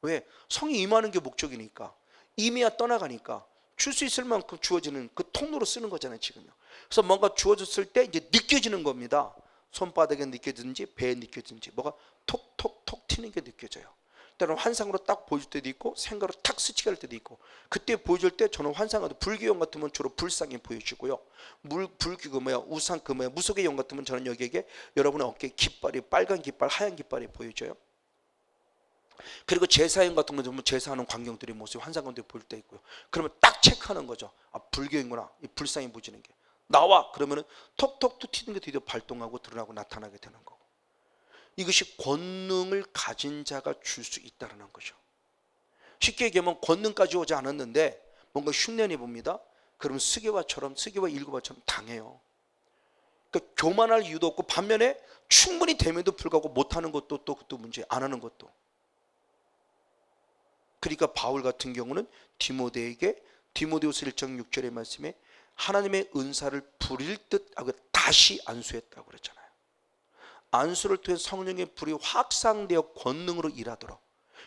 왜? 성이 임하는 게 목적이니까. 임해야 떠나가니까 줄 수 있을 만큼 주어지는 그 통로로 쓰는 거잖아요, 지금요. 그래서 뭔가 주어졌을 때 이제 느껴지는 겁니다. 손바닥에 느껴지든지 배에 느껴지든지 뭐가 톡톡톡 튀는 게 느껴져요. 때로는 환상으로 딱 보여줄 때도 있고 생각으로 탁 스치게 할 때도 있고, 그때 보여줄 때 저는 환상으로 불교용 같으면 주로 불상이 보여주고요. 우상 무속의 용 같으면 저는 여기에게 여러분의 어깨에 깃발이, 빨간 깃발, 하얀 깃발이 보여져요. 그리고 제사용 같은 거 보면 제사하는 광경들의 모습이 환상 가운데 보일 때 있고요. 그러면 딱 체크하는 거죠. 아, 불교인구나. 이 불상이 보지는 게 나와. 그러면은 톡톡톡 튀는 게 드디어 발동하고 드러나고 나타나게 되는 거고. 이것이 권능을 가진 자가 줄 수 있다는 거죠. 쉽게 얘기하면 권능까지 오지 않았는데 뭔가 흉내내 봅니다. 그러면 스게와 일구바처럼 당해요. 그러니까 교만할 이유도 없고, 반면에 충분히 됨에도 불구하고 못하는 것도 또 그것도 문제, 안 하는 것도. 그러니까 바울 같은 경우는 디모데에게 디모데후서 1장 6절의 말씀에 하나님의 은사를 부릴 듯 하고 다시 안수했다고 그랬잖아요. 안수를 통해 성령의 불이 확산되어 권능으로 일하도록,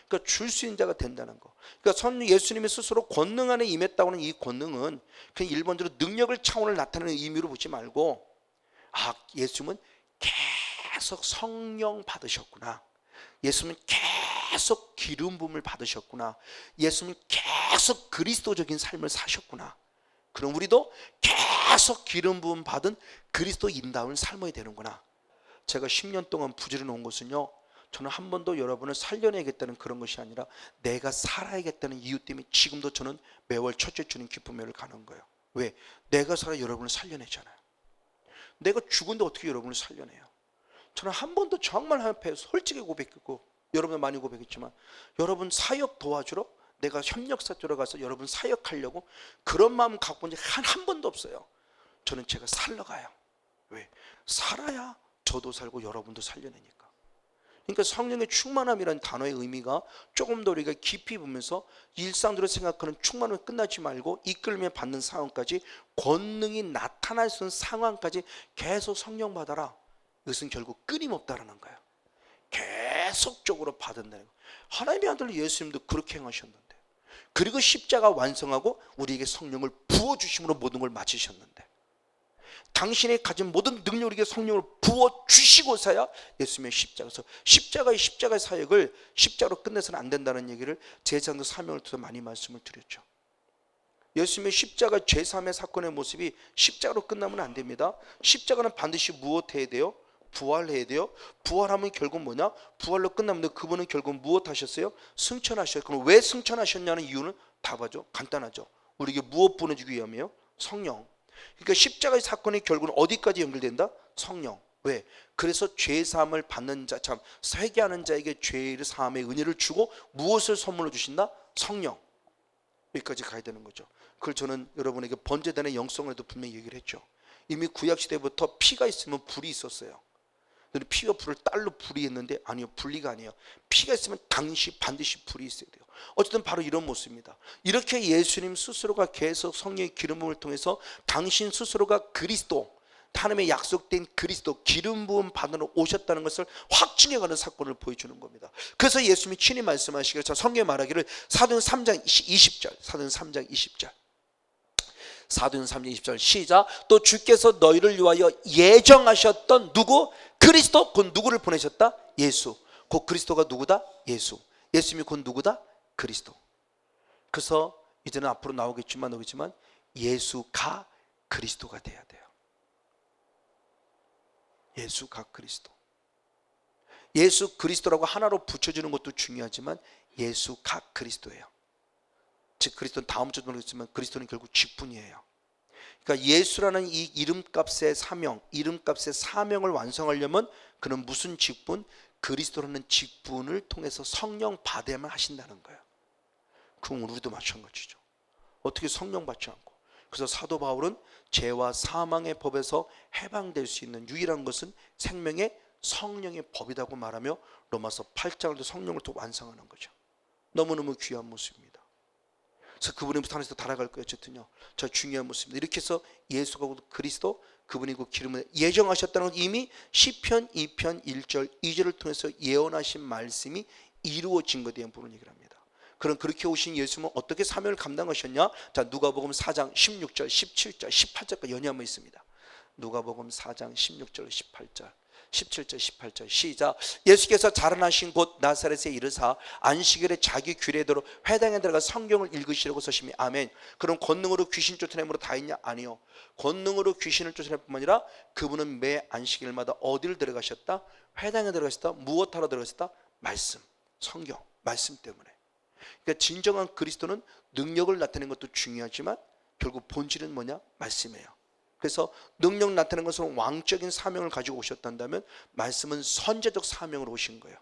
그러니까 줄 수 있는 자가 된다는 거. 그러니까 예수님이 스스로 권능 안에 임했다고 하는 이 권능은 그냥 일반적으로 능력을 차원을 나타내는 의미로 보지 말고, 아, 예수님은 계속 성령 받으셨구나, 예수님은 계속 기름 부음을 받으셨구나, 예수님은 계속 그리스도적인 삶을 사셨구나, 그럼 우리도 계속 기름 부음 받은 그리스도인다운 삶이 되는구나. 제가 10년 동안 부지런히 온 것은요, 저는 한 번도 여러분을 살려내겠다는 그런 것이 아니라 내가 살아야겠다는 이유 때문에 지금도 저는 매월 첫째 주님 기쁨회를 가는 거예요. 왜? 내가 살아 여러분을 살려내잖아요. 내가 죽은데 어떻게 여러분을 살려내요? 저는 한 번도 정말 앞에 솔직히 고백했고, 여러분도 많이 고백했지만, 여러분 사역 도와주러 내가 협력사쪽으로 가서 여러분 사역하려고 그런 마음 갖고 온 적 한 번도 없어요. 저는 제가 살러 가요. 왜? 살아야 저도 살고 여러분도 살려내니까. 그러니까 성령의 충만함이라는 단어의 의미가 조금 더 우리가 깊이 보면서 일상적으로 생각하는 충만함이 끝나지 말고 이끌며 받는 상황까지, 권능이 나타날 수 있는 상황까지 계속 성령 받아라. 이것은 결국 끊임없다라는 거예요. 계속적으로 받은다는 거예요. 하나님의 아들 예수님도 그렇게 행하셨는데, 그리고 십자가 완성하고 우리에게 성령을 부어주심으로 모든 걸 마치셨는데, 당신의 가진 모든 능력에게 성령을 부어주시고서야 예수님의 십자가의 사역을 십자가로 끝내서는 안 된다는 얘기를 제사장도 사명을 통해서 많이 말씀을 드렸죠. 예수님의 십자가 제3의 사건의 모습이 십자가로 끝나면 안 됩니다. 십자가는 반드시 무엇해야 돼요? 부활해야 돼요. 부활하면 결국 뭐냐? 부활로 끝나면 그분은 결국 무엇 하셨어요? 승천하셨어요. 그럼 왜 승천하셨냐는 이유는 답하죠. 간단하죠. 우리에게 무엇 보내주기 위함이에요? 성령. 그러니까 십자가의 사건이 결국은 어디까지 연결된다? 성령. 왜? 그래서 죄사함을 받는 자, 참 회개하는 자에게 죄를 사함의 은혜를 주고 무엇을 선물로 주신다? 성령. 여기까지 가야 되는 거죠. 그걸 저는 여러분에게 번제단의 영성에도 분명히 얘기를 했죠. 이미 구약시대부터 피가 있으면 불이 있었어요. 너는 피와 불을 딸로 분리했는데 아니요, 분리가 아니에요. 피가 있으면 반드시 불이 있어야 돼요. 어쨌든 바로 이런 모습입니다. 이렇게 예수님 스스로가 계속 성령의 기름 부음을 통해서 당신 스스로가 그리스도, 하나님의 약속된 그리스도, 기름 부음 받으러 오셨다는 것을 확증해가는 사건을 보여주는 겁니다. 그래서 예수님이 친히 말씀하시기를, 성경에 말하기를 사도행 3장 20절, 사도행 3장 20절, 사도행 3장 20절 시작. 또 주께서 너희를 위하여 예정하셨던 누구? 그리스도. 곧 누구를 보내셨다? 예수. 곧 그리스도가 누구다? 예수. 예수님이 곧 누구다? 그리스도. 그래서 이제는 앞으로 나오겠지만 예수가 그리스도가 돼야 돼요. 예수가 그리스도. 예수 그리스도라고 하나로 붙여주는 것도 중요하지만 예수가 그리스도예요. 즉 그리스도는 다음 주도 모르겠지만 그리스도는 결국 직분이에요. 그러니까 예수라는 이 이름값의 사명, 이름값의 사명을 완성하려면 그는 무슨 직분? 그리스도라는 직분을 통해서 성령 받아야만 하신다는 거예요. 그럼 우리도 마찬가지죠. 어떻게 성령 받지 않고. 그래서 사도 바울은 죄와 사망의 법에서 해방될 수 있는 유일한 것은 생명의 성령의 법이라고 말하며 로마서 8장을 또 성령을 또 완성하는 거죠. 너무너무 귀한 모습입니다. 그래서 그분의 부산에서 달아갈 거예요. 어쨌든요, 저 중요한 모습입니다. 이렇게 해서 예수가 그리스도, 그분이고 기름을 예정하셨다는 건 이미 시편 2편 1절 2절을 통해서 예언하신 말씀이 이루어진 것에 대한 부분을 얘기를 합니다. 그럼 그렇게 오신 예수님은 어떻게 사명을 감당하셨냐? 자, 누가복음 4장 16절 17절 18절까지 연이하면 있습니다. 누가복음 4장 16절 18절 17절 18절 시작. 예수께서 자라나신 곳 나사렛에 이르사 안식일에 자기 규례대로 회당에 들어가 성경을 읽으시려고 서심이. 아멘. 그럼 권능으로 귀신 쫓아내므로 다 있냐? 아니요. 권능으로 귀신을 쫓아낼 뿐만 아니라 그분은 매 안식일마다 어디를 들어가셨다? 회당에 들어가셨다. 무엇하러 들어가셨다? 말씀, 성경, 말씀 때문에. 그러니까 진정한 그리스도는 능력을 나타내는 것도 중요하지만 결국 본질은 뭐냐? 말씀이에요. 그래서 능력 나타내는 것은 왕적인 사명을 가지고 오셨다면 말씀은 선제적 사명으로 오신 거예요.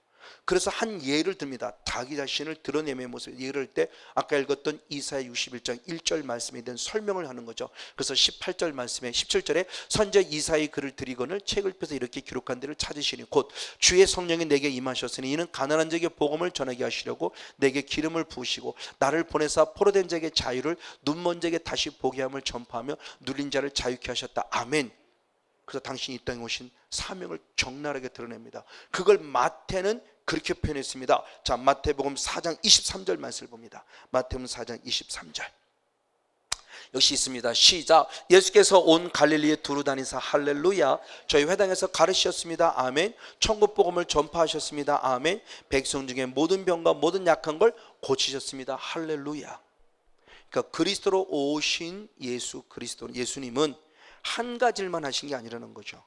그래서 한 예를 듭니다. 자기 자신을 드러내는 모습. 예를 들 때 아까 읽었던 이사야 61장 1절 말씀에 대한 설명을 하는 거죠. 그래서 18절 말씀에 17절에 선제 이사야의 글을 드리거늘 책을 펴서 이렇게 기록한 데를 찾으시니 곧 주의 성령이 내게 임하셨으니 이는 가난한 자에게 복음을 전하게 하시려고 내게 기름을 부으시고 나를 보내사 포로된 자에게 자유를, 눈먼 자에게 다시 보게 함을 전파하며 눌린 자를 자유케 하셨다. 아멘. 그래서 당신이 이 땅에 오신 사명을 적나라하게 드러냅니다. 그걸 마태는 그렇게 표현했습니다. 자, 마태복음 4장 23절 말씀을 봅니다. 마태복음 4장 23절 역시 있습니다. 시작. 예수께서 온 갈릴리에 두루 다니사 할렐루야 저희 회당에서 가르치셨습니다. 아멘. 천국 복음을 전파하셨습니다. 아멘. 백성 중에 모든 병과 모든 약한 걸 고치셨습니다. 할렐루야. 그러니까 그리스도로 오신 예수 그리스도, 예수님은 한 가지만 하신 게 아니라는 거죠.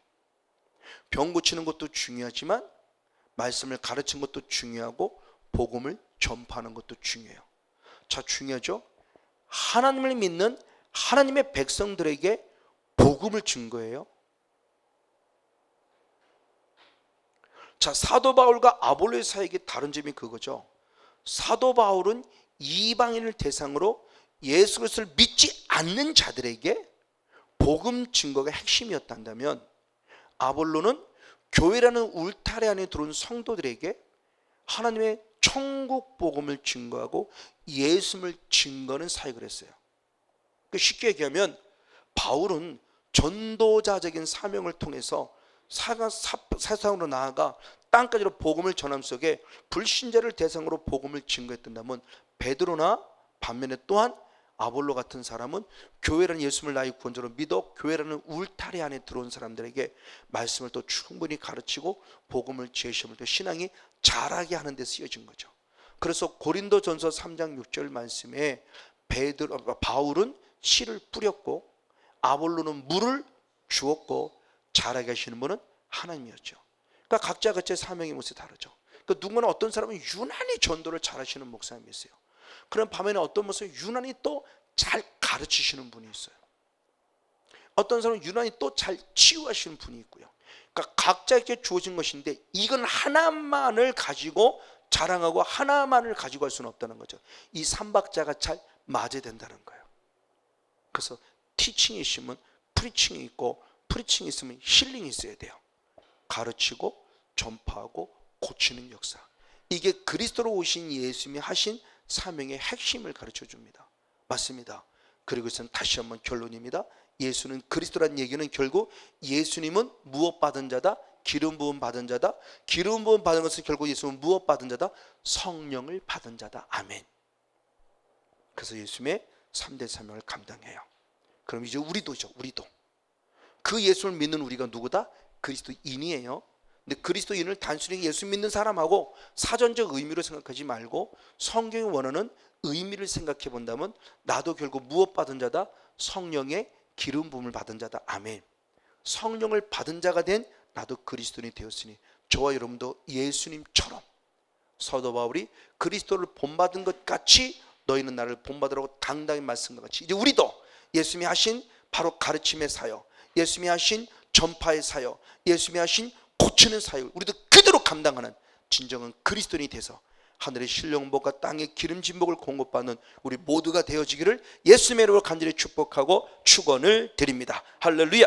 병 고치는 것도 중요하지만 말씀을 가르친 것도 중요하고 복음을 전파하는 것도 중요해요. 자, 중요하죠. 하나님을 믿는 하나님의 백성들에게 복음을 준 거예요. 자, 사도 바울과 아볼로의 사이의 다른 점이 그거죠. 사도 바울은 이방인을 대상으로 예수 그리스도를 믿지 않는 자들에게 복음 증거가 핵심이었다면 아볼로는 교회라는 울타리 안에 들어온 성도들에게 하나님의 천국 복음을 증거하고 예수를 증거하는 사역을 했어요. 쉽게 얘기하면 바울은 전도자적인 사명을 통해서 세상으로 나아가 땅까지로 복음을 전함 속에 불신자를 대상으로 복음을 증거했던다면 베드로나 반면에 또한 아볼로 같은 사람은 교회라는 예수님을 나의 구원자로 믿어 교회라는 울타리 안에 들어온 사람들에게 말씀을 또 충분히 가르치고 복음을 제시하면서 신앙이 자라게 하는 데 쓰여진 거죠. 그래서 고린도전서 3장 6절 말씀에 바울은 씨를 뿌렸고 아볼로는 물을 주었고 자라게 하시는 분은 하나님이었죠. 그러니까 각자 각자의 사명의 모습이 다르죠. 그러니까 누구나 어떤 사람은 유난히 전도를 잘하시는 목사님이 있어요. 그런 반면에 어떤 모습은 유난히 또 잘 가르치시는 분이 있어요. 어떤 사람은 유난히 또 잘 치유하시는 분이 있고요. 그러니까 각자에게 주어진 것인데 이건 하나만을 가지고 자랑하고 하나만을 가지고 할 수는 없다는 거죠. 이 삼박자가 잘 맞아야 된다는 거예요. 그래서 티칭이 있으면 프리칭이 있고 프리칭이 있으면 힐링이 있어야 돼요. 가르치고 전파하고 고치는 역사. 이게 그리스도로 오신 예수님이 하신 사명의 핵심을 가르쳐 줍니다. 맞습니다. 그리고 이것은 다시 한번 결론입니다. 예수는 그리스도란 얘기는 결국 예수님은 무엇 받은 자다? 기름 부음 받은 자다. 기름 부음 받은 것은 결국 예수는 무엇 받은 자다? 성령을 받은 자다. 아멘. 그래서 예수님의 3대 사명을 감당해요. 그럼 이제 우리도죠. 우리도 그 예수를 믿는 우리가 누구다? 그리스도인이에요. 근데 그리스도인을 단순히 예수 믿는 사람하고 사전적 의미로 생각하지 말고 성경이 원하는 의미를 생각해 본다면 나도 결국 무엇 받은 자다? 성령의 기름 부음을 받은 자다. 아멘. 성령을 받은 자가 된 나도 그리스도인이 되었으니 저와 여러분도 예수님처럼 사도 바울이 그리스도를 본받은 것 같이 너희는 나를 본받으라고 당당히 말씀한 것 같이 이제 우리도 예수님이 하신 바로 가르침의 사역, 예수님이 하신 전파의 사역, 예수님이 하신 고치는 사역, 우리도 그대로 감당하는 진정한 그리스도인이 돼서 하늘의 신령복과 땅의 기름진 복을 공급받는 우리 모두가 되어지기를 예수님의 이름으로 간절히 축복하고 축원을 드립니다. 할렐루야.